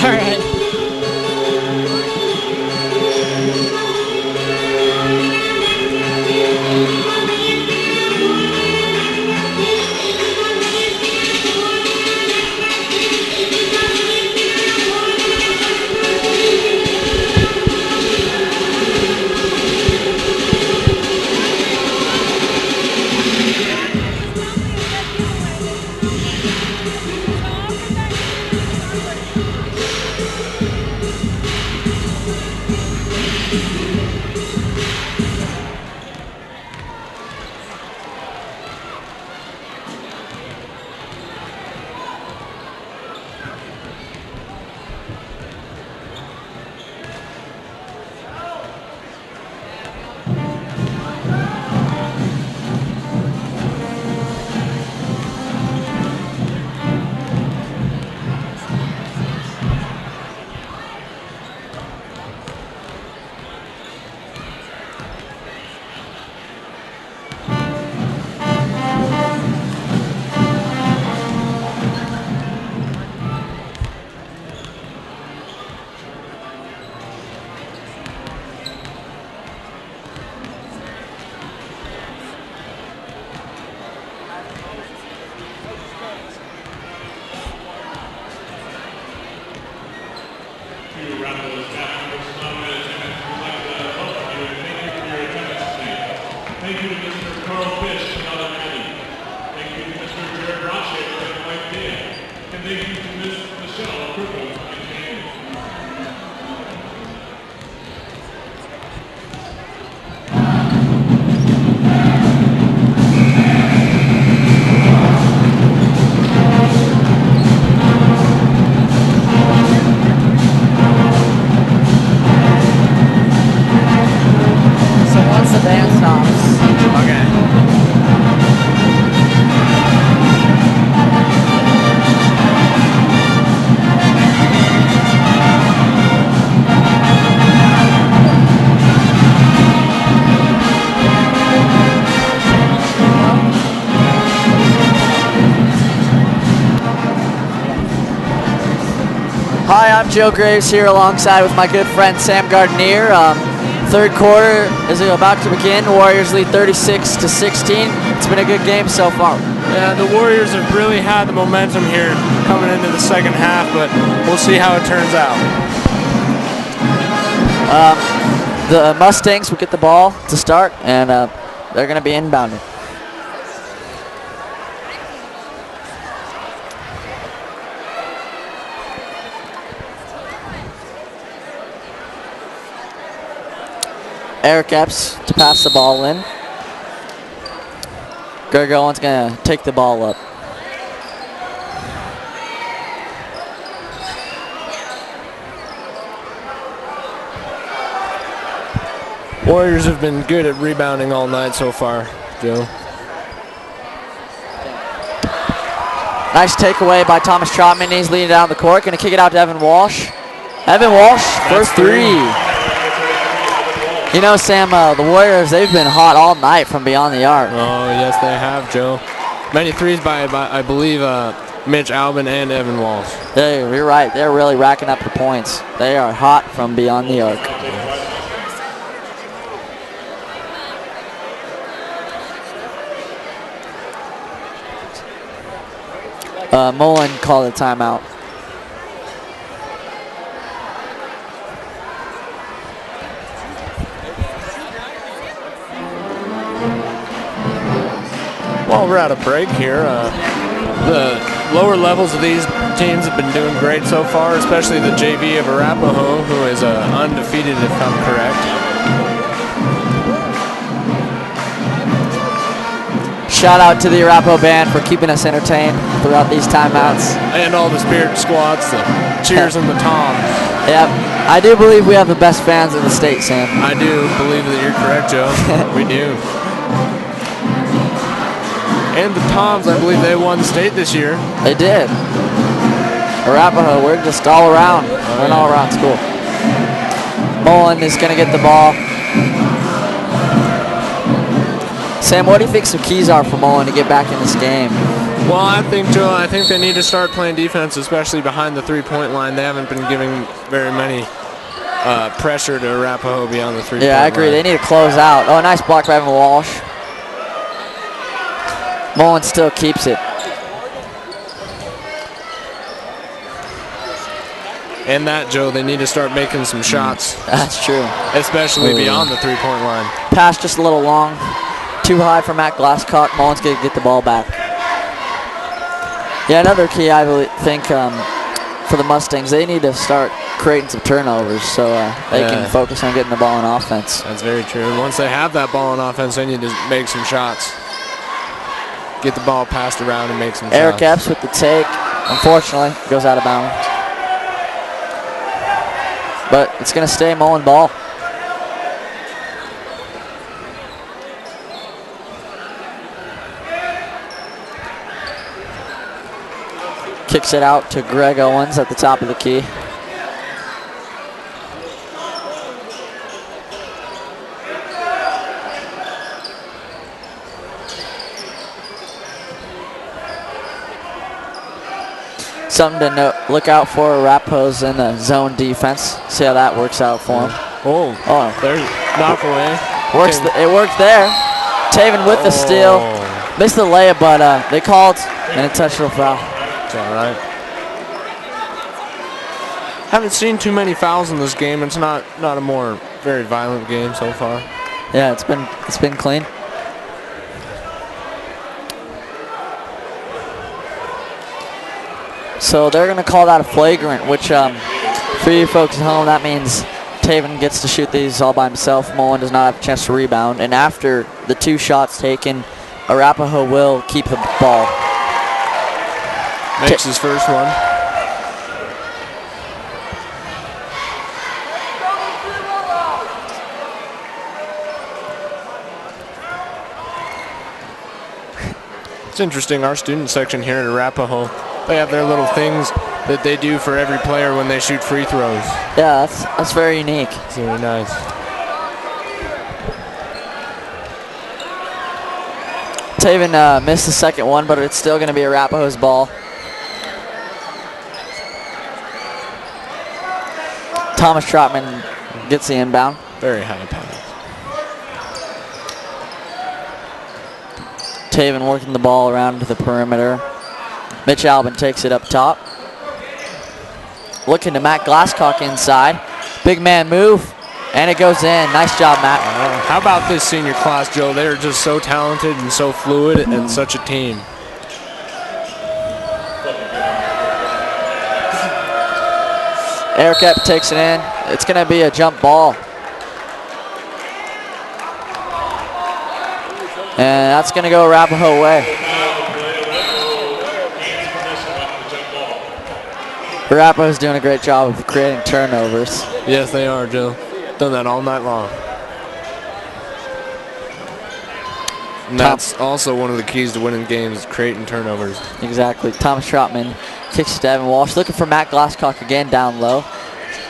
All right. Yeah, I'm Joe Graves here alongside with my good friend Sam Gardenier. Third quarter is about to begin. Warriors lead 36-16. It's been a good game so far. Yeah, the Warriors have really had the momentum here coming into the second half, but we'll see how it turns out. The Mustangs will get the ball to start, and they're going to be inbounded. Eric Epps to pass the ball in. Greg Owen's going to take the ball up. Warriors have been good at rebounding all night so far, Joe. Nice takeaway by Thomas Trotman. He's leading down the court. Going to kick it out to Evan Walsh. Evan Walsh, first three. You know, Sam, the Warriors, they've been hot all night from beyond the arc. Oh, yes, they have, Joe. Many threes by I believe, Mitch Albin and Evan Walsh. You're right. They're really racking up the points. They are hot from beyond the arc. Mullen called a timeout. While we're at a break here, the lower levels of these teams have been doing great so far, especially the JV of Arapahoe, who is undefeated if I'm correct. Shout out to the Arapahoe band for keeping us entertained throughout these timeouts. And all the spirit squads, the cheers and the toms. Yep. I do believe we have the best fans in the state, Sam. I do believe that you're correct, Joe. We do. And the Toms, I believe they won state this year. They did. Arapahoe, we're just all around. We're an all-around school. Mullen is going to get the ball. Sam, what do you think some keys are for Mullen to get back in this game? Well, I think, Joe, I think they need to start playing defense, especially behind the three-point line. They haven't been giving very many pressure to Arapahoe beyond the three-point line. Yeah, I agree. They need to close out. Oh, nice block by Evan Walsh. Mullen still keeps it. And that, Joe, they need to start making some shots. That's true. Especially beyond the three-point line. Pass just a little long. Too high for Matt Glasscock. Mullen's going to get the ball back. Yeah, another key, I think, for the Mustangs, they need to start creating some turnovers so they can focus on getting the ball on offense. That's very true. And once they have that ball on offense, they need to make some shots. Get the ball passed around and make some shots. Eric Epps with the take. Unfortunately, goes out of bounds. But it's going to stay Mullen ball. Kicks it out to Greg Owens at the top of the key. Something to look out for. Arapahoe's in the zone defense. See how that works out for him. Oh, there's knock away. It worked there. Taven with the steal. Missed the layup, but they called and a touchdown foul. It's all right. Haven't seen too many fouls in this game. It's not a more very violent game so far. Yeah, it's been clean. So they're going to call that a flagrant, which for you folks at home, that means Taven gets to shoot these all by himself. Mullen does not have a chance to rebound. And after the 2 shots taken, Arapahoe will keep the ball. Makes his first one. It's interesting, our student section here at Arapahoe, they have their little things that they do for every player when they shoot free throws. Yeah, that's very unique. It's very nice. Taven missed the second one, but it's still going to be Arapahoe's ball. Thomas Trotman gets the inbound. Very high pass. Taven working the ball around to the perimeter. Mitch Albin takes it up top. Looking to Matt Glasscock inside. Big man move, and it goes in. Nice job, Matt. How about this senior class, Joe? They're just so talented and so fluid and such a team. Eric Epp takes it in. It's going to be a jump ball. And that's going to go Arapahoe way. Arapahoe's doing a great job of creating turnovers. Yes, they are, Joe. Done that all night long. And that's also one of the keys to winning games, creating turnovers. Exactly. Thomas Trotman kicks it to Evan Walsh. Looking for Matt Glasscock again down low.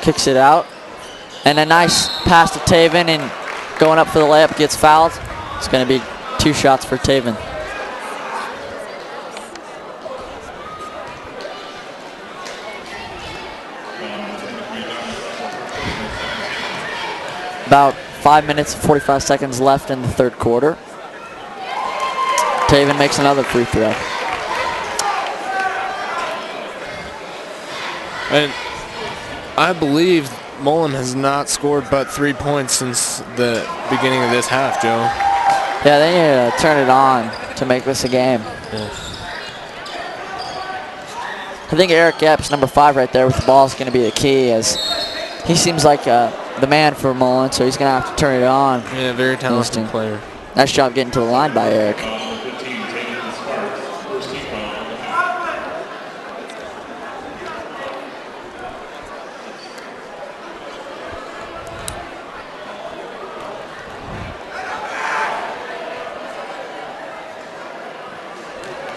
Kicks it out. And a nice pass to Taven, and going up for the layup, gets fouled. It's going to be 2 shots for Taven. About 5 minutes and 45 seconds left in the third quarter. Taven makes another free throw. And I believe Mullen has not scored but 3 points since the beginning of this half, Joe. Yeah, they need to turn it on to make this a game. Yeah. I think Eric Epps, number 5 right there with the ball, is going to be the key, as he seems like the man for Mullen, so he's going to have to turn it on. Yeah, very talented player. Nice job getting to the line by Eric.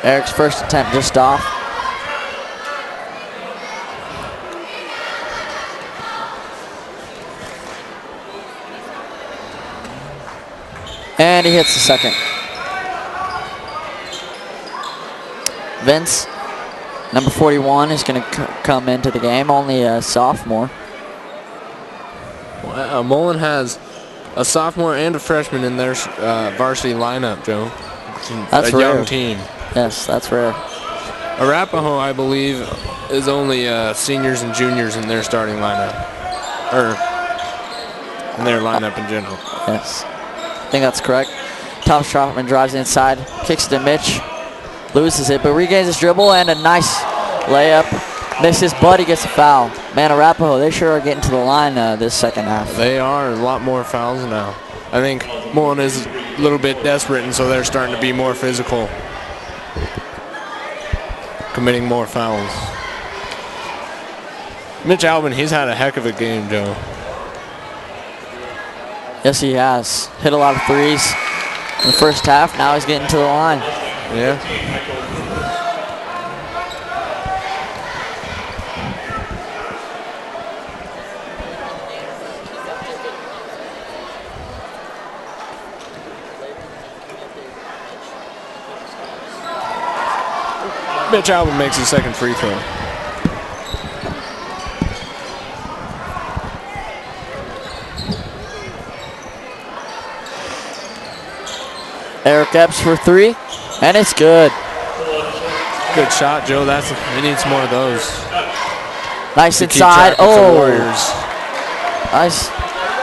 Eric's first attempt just off. And he hits the second. Vince, number 41, is going to come into the game, only a sophomore. Wow, Mullen has a sophomore and a freshman in their varsity lineup, Joe. That's a rare. young team. Yes, that's rare. Arapahoe, I believe, is only seniors and juniors in their starting lineup. Or in their lineup in general. Yes, I think that's correct. Thomas Trotman drives inside, kicks it to Mitch, loses it, but regains his dribble, and a nice layup. Misses, but he gets a foul. Man, Arapahoe, they sure are getting to the line this second half. They are. A lot more fouls now. I think Mullen is a little bit desperate, and so they're starting to be more physical. Committing more fouls. Mitch Albin, he's had a heck of a game, Joe. Yes, he has. Hit a lot of threes in the first half. Now he's getting to the line. Yeah. Mitch Albin makes his second free throw. Eric Epps for 3, and it's good. Good shot, Joe. He needs more of those. Nice inside. Oh, Warriors.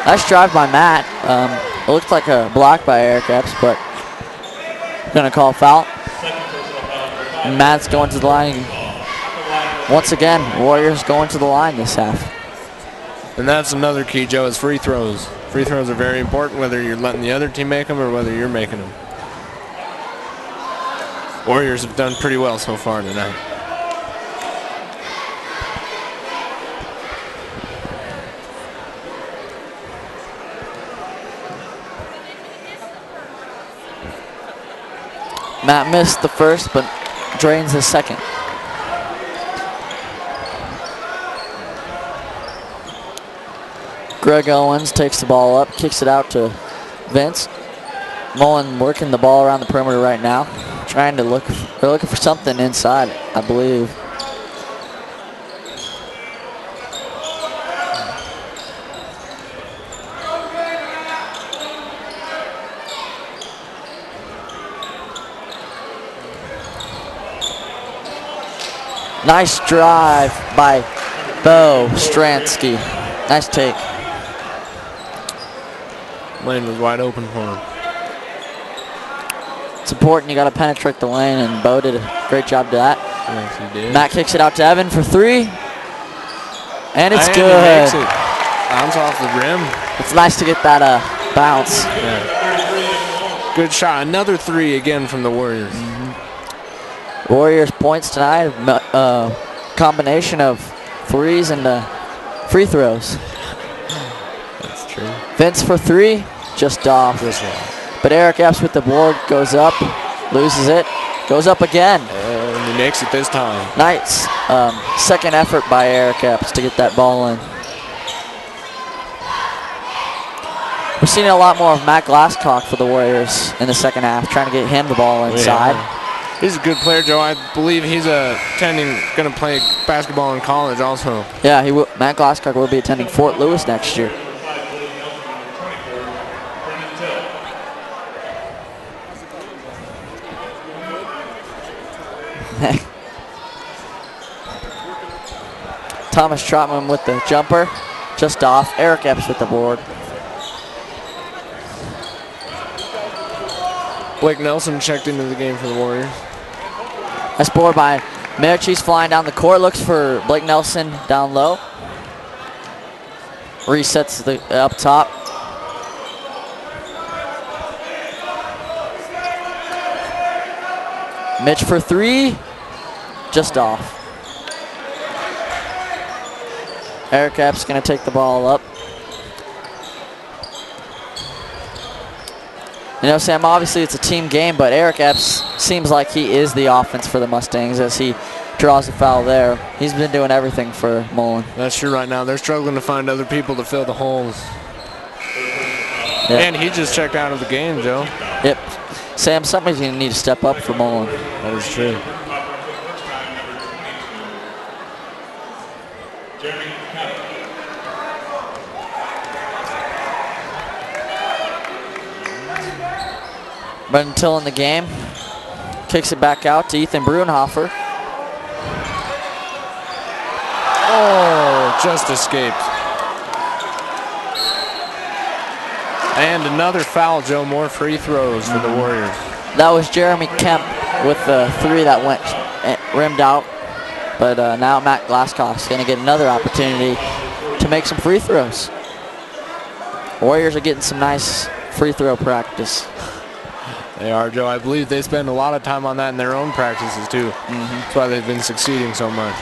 Nice drive by Matt. It looked like a block by Eric Epps, but gonna call foul. And Matt's going to the line. Once again, Warriors going to the line this half. And that's another key, Joe, is free throws. Free throws are very important, whether you're letting the other team make them or whether you're making them. Warriors have done pretty well so far tonight. Matt missed the first, but drains the second. Greg Owens takes the ball up, kicks it out to Vince. Mullen working the ball around the perimeter right now, trying to they're looking for something inside, I believe. Nice drive by Bo Stransky. Nice take. Lane was wide open for him. It's important. You got to penetrate the lane, and Bo did a great job to that. Yes, he did. Matt kicks it out to Evan for 3. And it's And good. he makes it. Bounce off the rim. It's nice to get that bounce. Yeah. Good shot. Another 3 again from the Warriors. Warriors points tonight, combination of 3s and free throws. That's true. Vince for 3, just off. But Eric Epps with the board, goes up, loses it, goes up again. And he makes it this time. Nice second effort by Eric Epps to get that ball in. We're seeing a lot more of Matt Glasscock for the Warriors in the second half, trying to get him the ball inside. Yeah. He's a good player, Joe. I believe he's going to play basketball in college also. Yeah, he will. Matt Glasscock will be attending Fort Lewis next year. Thomas Trotman with the jumper, just off. Eric Epps with the board. Blake Nelson checked into the game for the Warriors. Nice board by Merchis flying down the court. Looks for Blake Nelson down low. Resets the up top. Mitch for 3. Just off. Eric Epps going to take the ball up. You know, Sam, obviously it's a team game, but Eric Epps seems like he is the offense for the Mustangs as he draws the foul there. He's been doing everything for Mullen. That's true right now. They're struggling to find other people to fill the holes. Yep. And he just checked out of the game, Joe. Yep. Sam, somebody's going to need to step up for Mullen. That is true. But until in the game, kicks it back out to Ethan Brunhofer. Oh, just escaped. And another foul, Joe. More free throws for the Warriors. That was Jeremy Kemp with the 3 that went rimmed out. But now Matt Glasscock's going to get another opportunity to make some free throws. Warriors are getting some nice free throw practice. They are, Joe. I believe they spend a lot of time on that in their own practices, too. That's why they've been succeeding so much.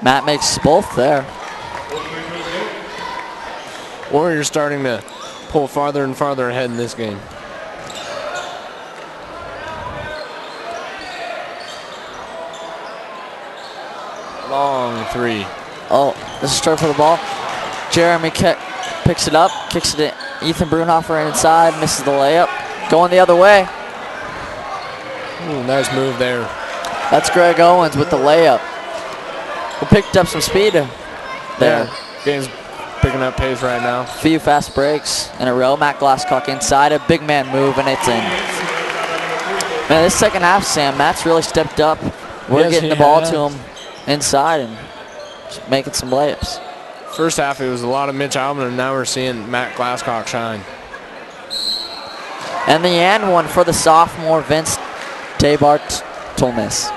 Matt makes both there. Warriors starting to pull farther and farther ahead in this game. Long 3. Oh, this is straight for the ball. Jeremy picks it up, kicks it to Ethan Brunhofer inside, misses the layup. Going the other way. Ooh, nice move there. That's Greg Owens with the layup. Who picked up some speed there. Yeah, game's picking up pace right now. Few fast breaks in a row. Matt Glasscock inside, a big man move, and it's in. Man, this second half, Sam, Matt's really stepped up. We're getting the ball to him inside and making some layups. First half, it was a lot of Mitch Alvin, and now we're seeing Matt Glasscock shine. And the and one for the sophomore, Vince Bartolmes.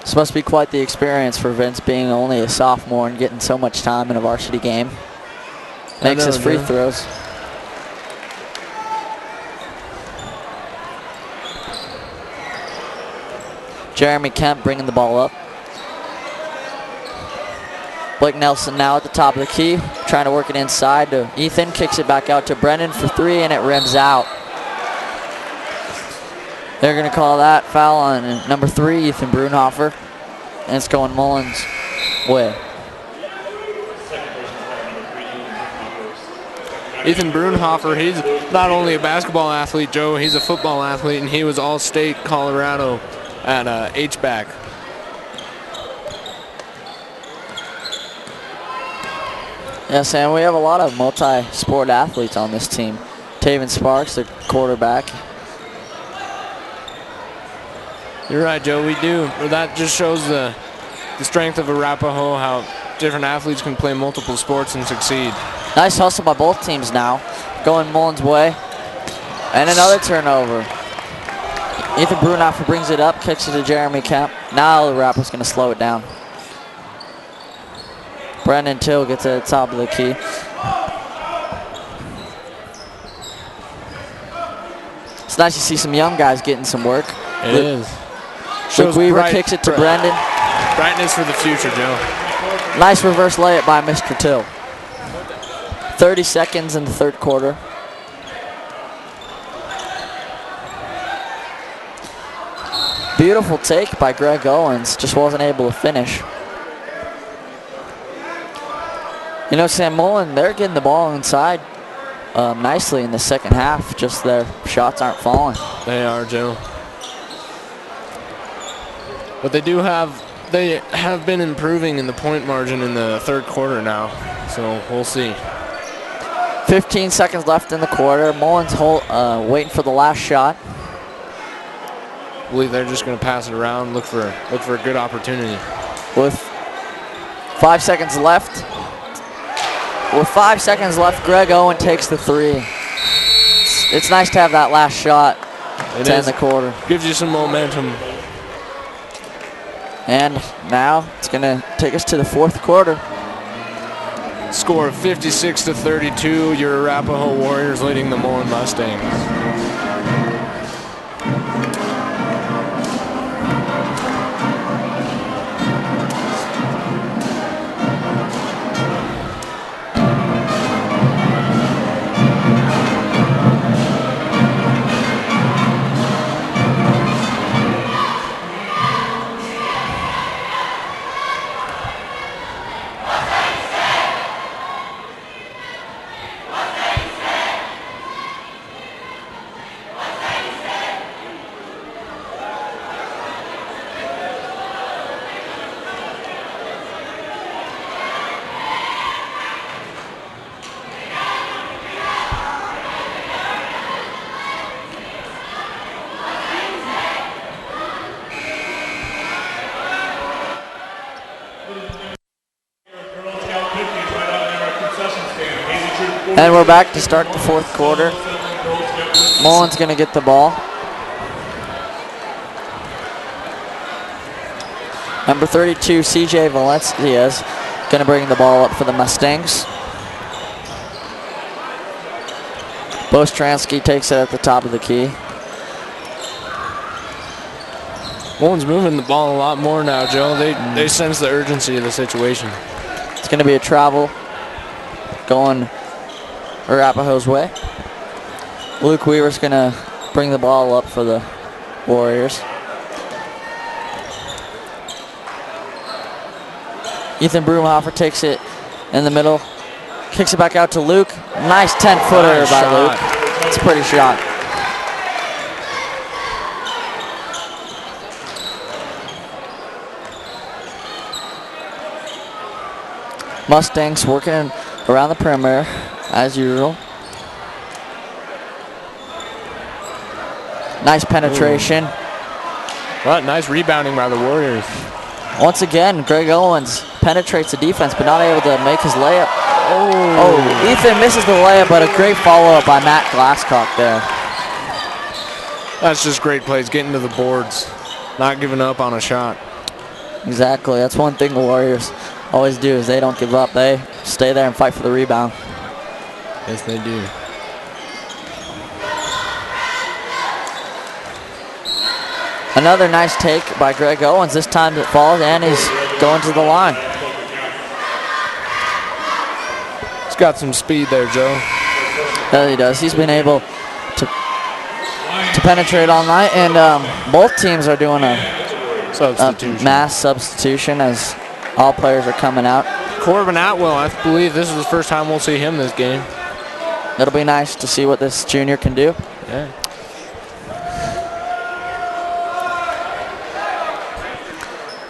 This must be quite the experience for Vince being only a sophomore and getting so much time in a varsity game. Makes his free throws. Jeremy Kemp bringing the ball up. Blake Nelson now at the top of the key, trying to work it inside to Ethan, kicks it back out to Brennan for 3, and it rims out. They're going to call that foul on number 3, Ethan Brunhofer, and it's going Mullen's way. Ethan Brunhofer, he's not only a basketball athlete, Joe, he's a football athlete, and he was All-State Colorado at H-back. Yeah, Sam, we have a lot of multi-sport athletes on this team. Taven Sparks, the quarterback. You're right, Joe, we do. That just shows the strength of Arapahoe, how different athletes can play multiple sports and succeed. Nice hustle by both teams now. Going Mullen's way. And another turnover. Ethan Brunhofer brings it up, kicks it to Jeremy Kemp. Now Arapahoe's going to slow it down. Brendan Till gets at the top of the key. It's nice to see some young guys getting some work. It is. Luke Weaver kicks it to Brendan. Brightness for the future, Joe. Nice reverse layup by Mr. Till. 30 seconds in the third quarter. Beautiful take by Greg Owens, just wasn't able to finish. You know, Sam Mullen, they're getting the ball inside nicely in the second half, just their shots aren't falling. They are, Joe. But they have been improving in the point margin in the third quarter now, so we'll see. 15 seconds left in the quarter. Mullen's waiting for the last shot. I believe they're just going to pass it around, look for a good opportunity. With 5 seconds left. With 5 seconds left, Greg Owen takes the three. It's nice to have that last shot to end the quarter. Gives you some momentum. And now it's going to take us to the fourth quarter. Score of 56-32. Your Arapahoe Warriors leading the Mullen Mustangs. And we're back to start the fourth quarter. Mullen's going to get the ball. Number 32, CJ Valencia, is going to bring the ball up for the Mustangs. Bostransky takes it at the top of the key. Mullen's moving the ball a lot more now, Joe. They sense the urgency of the situation. It's going to be a travel going Arapahoe's way. Luke Weaver's going to bring the ball up for the Warriors. Ethan Brumhofer takes it in the middle, kicks it back out to Luke. Nice 10-footer by Luke. It's a pretty shot. Mustangs working around the perimeter as usual. Nice penetration. Well, nice rebounding by the Warriors. Once again, Greg Owens penetrates the defense, but not able to make his layup. Oh, Ethan misses the layup, but a great follow-up by Matt Glasscock there. That's just great plays, getting to the boards, not giving up on a shot. Exactly. That's one thing the Warriors always do, is they don't give up. They stay there and fight for the rebound. Yes, they do. Another nice take by Greg Owens. This time it falls, and he's going to the line. He's got some speed there, Joe. Yeah, he does. He's been able to penetrate all night, and both teams are doing a mass substitution as all players are coming out. Corbin Atwell, I believe this is the first time we'll see him this game. It'll be nice to see what this junior can do. Yeah.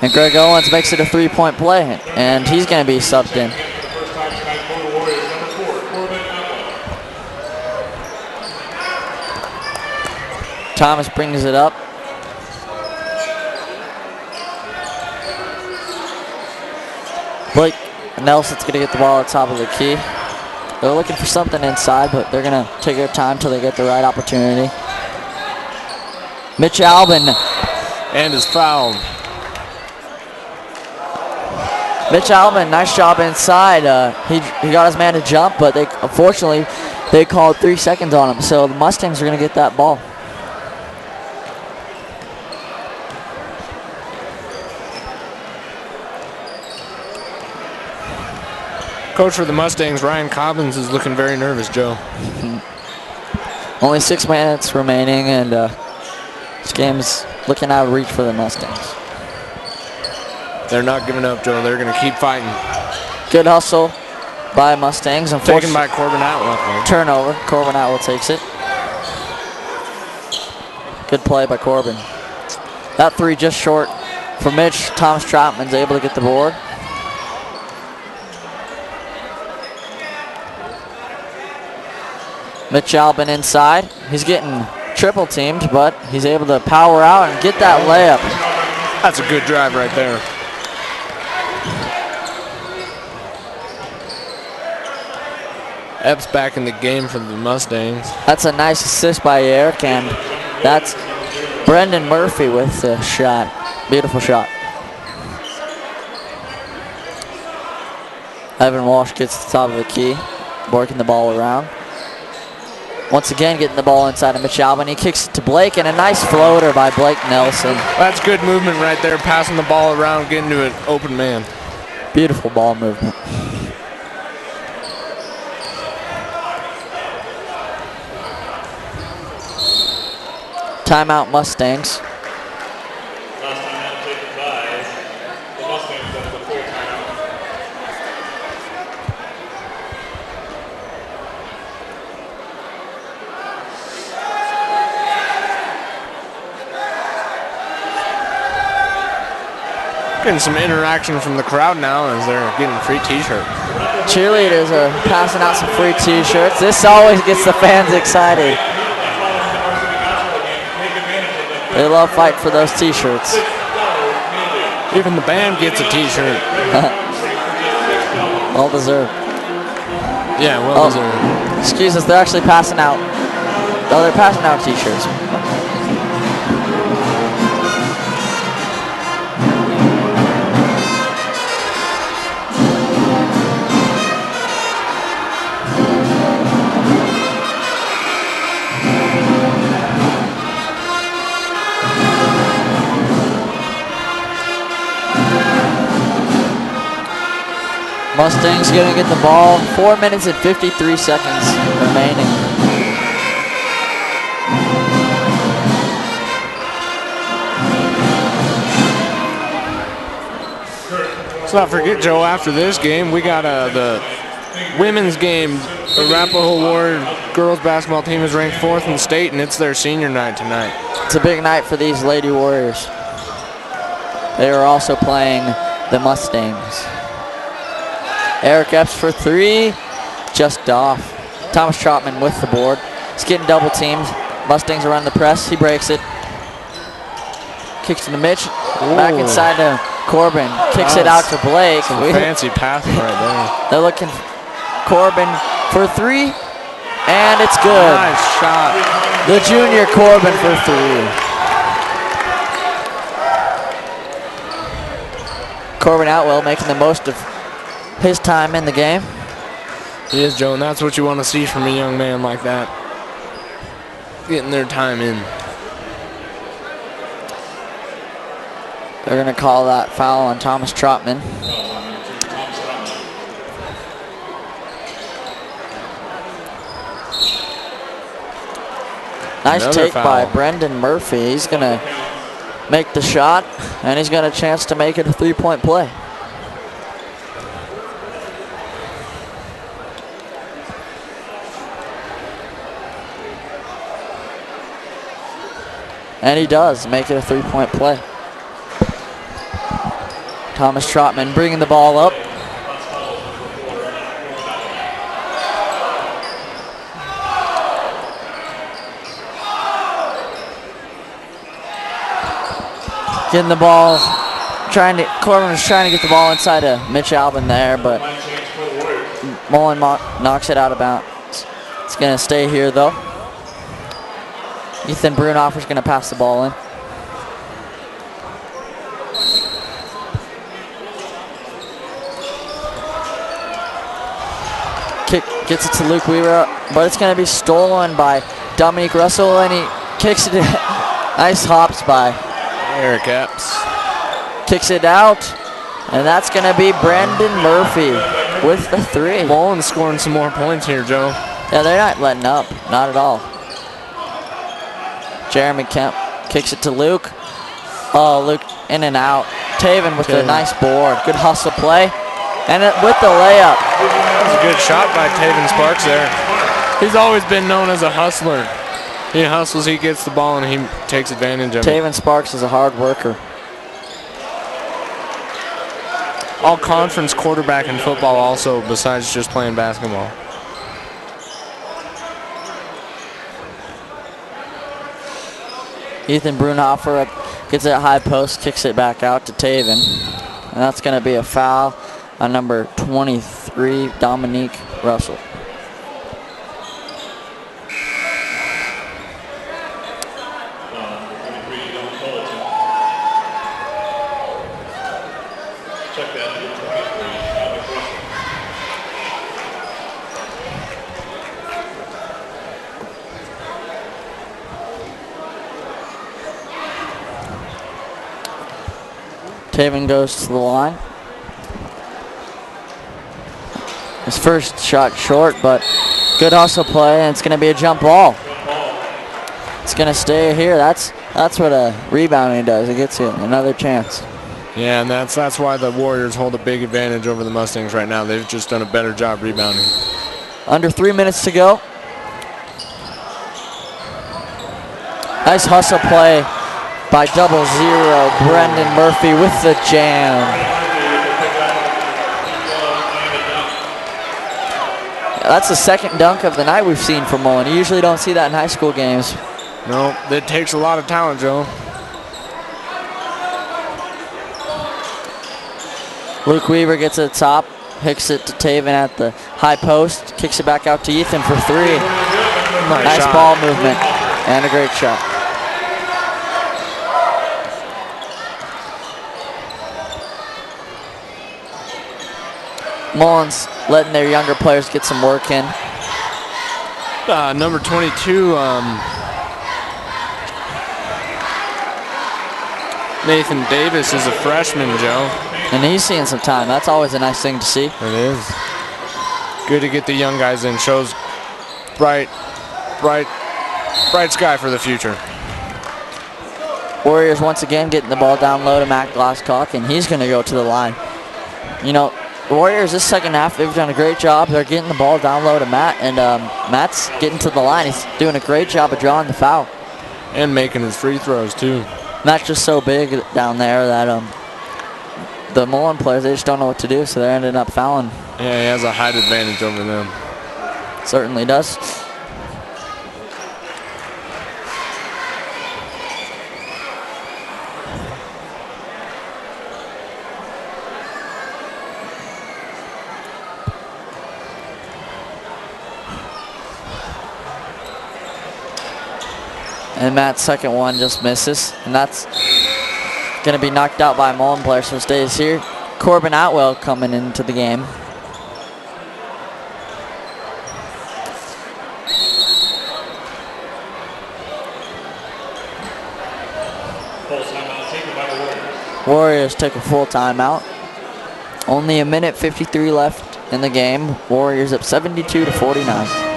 And Greg Owens makes it a three-point play, and he's going to be subbed in. Thomas brings it up. Blake Nelson's going to get the ball at the top of the key. They're looking for something inside, but they're going to take their time until they get the right opportunity. Mitch Albin. And is fouled. Mitch Albin, nice job inside. He got his man to jump, but unfortunately they called 3 seconds on him, so the Mustangs are going to get that ball. Coach for the Mustangs, Ryan Cobbins, is looking very nervous, Joe. Only 6 minutes remaining, and this game's looking out of reach for the Mustangs. They're not giving up, Joe. They're going to keep fighting. Good hustle by Mustangs. Taken by Corbin Atwell. Turnover. Corbin Atwell takes it. Good play by Corbin. That 3 just short for Mitch. Thomas Troutman's able to get the board. Mitch Albin inside. He's getting triple teamed, but he's able to power out and get that layup. That's a good drive right there. Epps back in the game for the Mustangs. That's a nice assist by Eric, and that's Brendan Murphy with the shot. Beautiful shot. Evan Walsh gets to the top of the key, working the ball around. Once again, getting the ball inside of Mitch Albin. He kicks it to Blake, and a nice floater by Blake Nelson. That's good movement right there, passing the ball around, getting to an open man. Beautiful ball movement. Timeout Mustangs. Last timeout taken by the Mustangs. That is a full timeout. Getting some interaction from the crowd now as they're getting free t-shirts. Cheerleaders are passing out some free t-shirts. This always gets the fans excited. They love fighting for those t-shirts. Even the band gets a t-shirt. Well deserved. Yeah, well deserved. Excuse us, they're actually passing out. Oh, they're passing out t-shirts. Mustangs going to get the ball. 4 minutes and 53 seconds remaining. Let's not forget, Joe, after this game, we got the women's game. The Arapahoe Warrior girls basketball team is ranked 4th in the state, and it's their senior night tonight. It's a big night for these Lady Warriors. They are also playing the Mustangs. Eric Epps for 3, just off. Thomas Trotman with the board. He's getting double teamed. Mustangs are on the press. He breaks it. Kicks to Mitch. Ooh. Back inside to Corbin. Kicks it out to Blake. Some fancy passing right there. They're looking Corbin for 3, and it's good. Nice shot. The junior Corbin for 3. Corbin Outwell making the most of his time in the game. He is, Joe, and that's what you want to see from a young man like that. Getting their time in. They're going to call that foul on Thomas Trotman. Nice Another take foul by Brendan Murphy. He's going to make the shot, and he's got a chance to make it a 3-point play. And he does make it a 3-point play. Thomas Trotman bringing the ball up. Getting the ball, Corbin was trying to get the ball inside of Mitch Albin there, but Mullen knocks it out of bounds. It's going to stay here though. Ethan Brunhofer's going to pass the ball in. Kick gets it to Luke Weaver, but it's going to be stolen by Dominique Russell, and he kicks it. Nice hops by Eric Epps. Kicks it out, and that's going to be Brandon Murphy with the 3. Mullen scoring some more points here, Joe. Yeah, they're not letting up, not at all. Jeremy Kemp kicks it to Luke. Oh, Luke in and out. Taven with a nice board. Good hustle play. And with the layup. That was a good shot by Taven Sparks there. He's always been known as a hustler. He hustles, he gets the ball, and he takes advantage of it. Taven Sparks is a hard worker. All conference quarterback in football also, besides just playing basketball. Ethan Brunhofer gets it at high post, kicks it back out to Taven. And that's going to be a foul on number 23, Dominique Russell. Taven goes to the line. His first shot short, but good hustle play, and it's going to be a jump ball. It's going to stay here. That's what a rebounding does. It gets you another chance. Yeah, and that's why the Warriors hold a big advantage over the Mustangs right now. They've just done a better job rebounding. Under 3 minutes to go. Nice hustle play by 0-0. Brendan Murphy with the jam. That's the second dunk of the night we've seen from Mullen. You usually don't see that in high school games. No, it takes a lot of talent, Joe. Luke Weaver gets it to the top, hits it to Taven at the high post, kicks it back out to Ethan for 3. Nice ball movement and a great shot. Mullen's letting their younger players get some work in. Number 22, Nathan Davis is a freshman, Joe. And he's seeing some time. That's always a nice thing to see. It is. Good to get the young guys in. Shows bright sky for the future. Warriors once again getting the ball down low to Matt Glasscock, and he's going to go to the line. You know, the Warriors this second half, they've done a great job. They're getting the ball down low to Matt, and Matt's getting to the line. He's doing a great job of drawing the foul. And making his free throws, too. Matt's just so big down there that the Mullen players, they just don't know what to do, so they're ending up fouling. Yeah, he has a height advantage over them. Certainly does. And Matt's second one just misses. And that's going to be knocked out by a Mullen player, so stays here. Corbin Atwell coming into the game. Warriors take a full timeout. Only a minute 53 left in the game. Warriors up 72-49.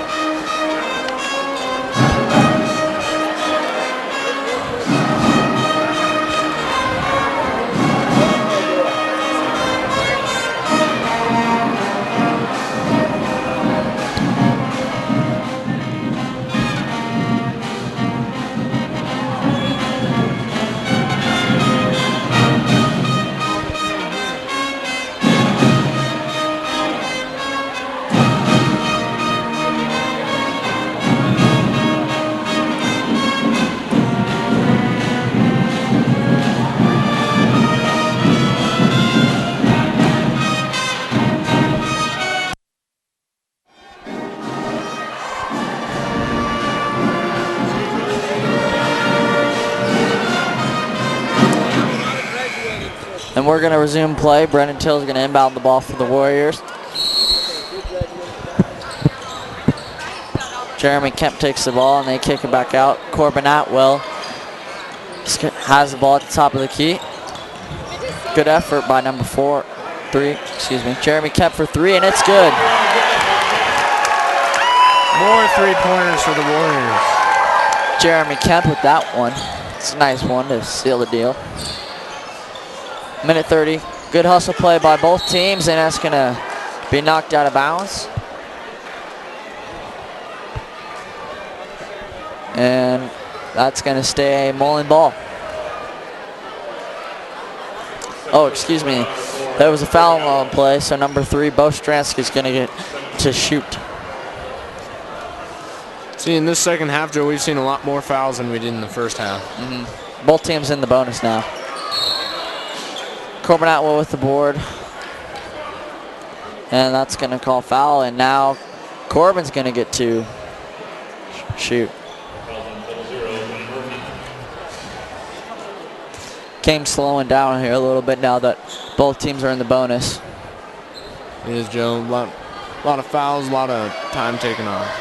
And we're going to resume play. Brendan Till's going to inbound the ball for the Warriors. Jeremy Kemp takes the ball and they kick it back out. Corbin Atwell has the ball at the top of the key. Good effort by number Jeremy Kemp for 3, and it's good. More 3-pointers for the Warriors. Jeremy Kemp with that one. It's a nice one to seal the deal. Minute 30. Good hustle play by both teams, and that's going to be knocked out of bounds. And that's going to stay a Mullen ball. Oh, excuse me. There was a foul on play, so number 3, Bo Stransky, is going to get to shoot. See, in this second half, Joe, we've seen a lot more fouls than we did in the first half. Both teams in the bonus now. Corbin Atwell with the board. And that's going to call foul, and now Corbin's going to get to shoot. Game slowing down here a little bit now that both teams are in the bonus. It is, Joe. A lot of fouls, a lot of time taken off.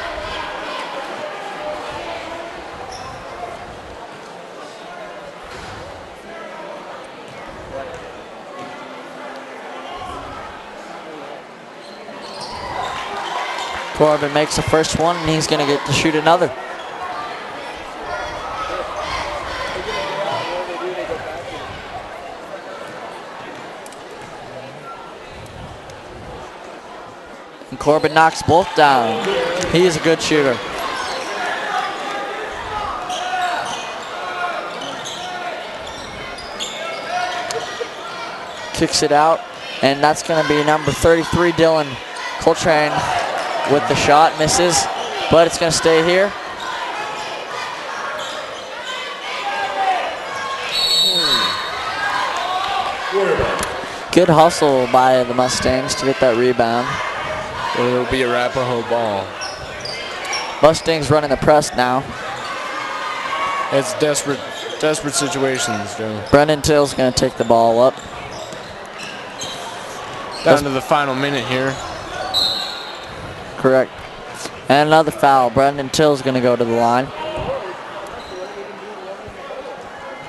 Corbin makes the first one, and he's going to get to shoot another. And Corbin knocks both down. He is a good shooter. Kicks it out, and that's going to be number 33, Dylan Coltrane, with the shot. Misses, but it's going to stay here. Good hustle by the Mustangs to get that rebound. It'll be a Arapahoe ball. Mustangs running the press now. It's desperate situations, Joe. Brendan Till's going to take the ball up. Down to the final minute here. Correct. And another foul. Brendan Till's going to go to the line.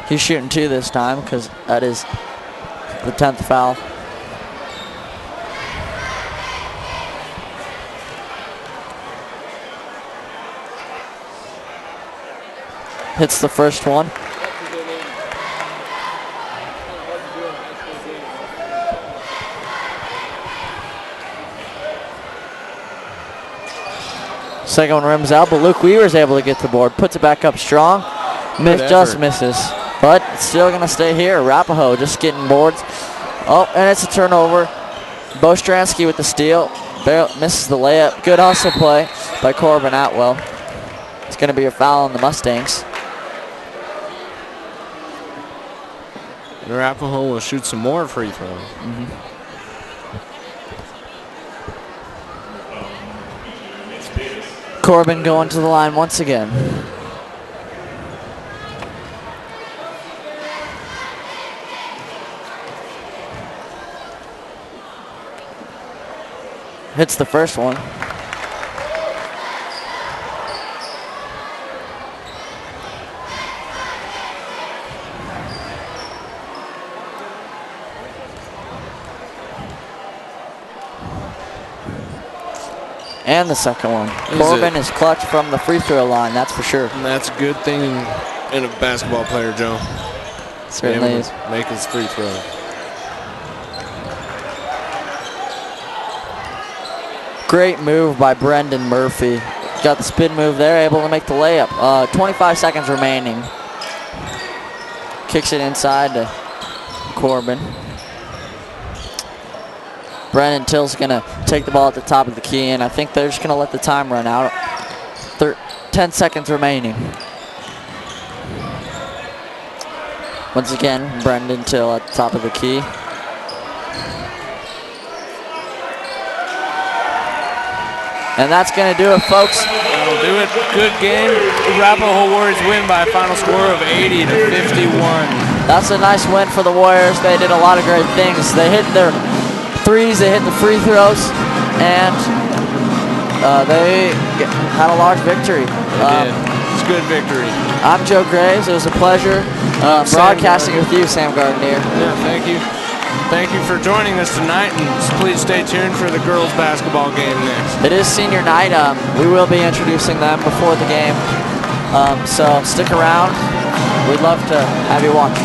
He's shooting 2 this time because that is the 10th foul. Hits the first one. Second one rims out, but Luke Weaver's able to get the board. Puts it back up strong. Just misses. But it's still going to stay here. Arapahoe just getting boards. Oh, and it's a turnover. Bo Stransky with the steal. Misses the layup. Good hustle play by Corbin Atwell. It's going to be a foul on the Mustangs. Arapahoe will shoot some more free throws. Corbin going to the line once again. Hits the first one. And the second one. Corbin is clutch from the free throw line, that's for sure. And that's a good thing in a basketball player, Joe. Certainly is. Make his free throw. Great move by Brendan Murphy. Got the spin move there, able to make the layup. 25 seconds remaining. Kicks it inside to Corbin. Brendan Till's going to take the ball at the top of the key, and I think they're just going to let the time run out. 10 seconds remaining. Once again, Brendan Till at the top of the key. And that's going to do it, folks. That'll do it. Good game. Arapahoe Warriors win by a final score of 80-51. That's a nice win for the Warriors. They did a lot of great things. They hit their threes, they hit the free throws, and they had a large victory. They did. It's a good victory. I'm Joe Graves. It was a pleasure broadcasting with you, Sam Gardner. Yeah, thank you. Thank you for joining us tonight, and please stay tuned for the girls' basketball game next. It is senior night. We will be introducing them before the game, so stick around. We'd love to have you watch.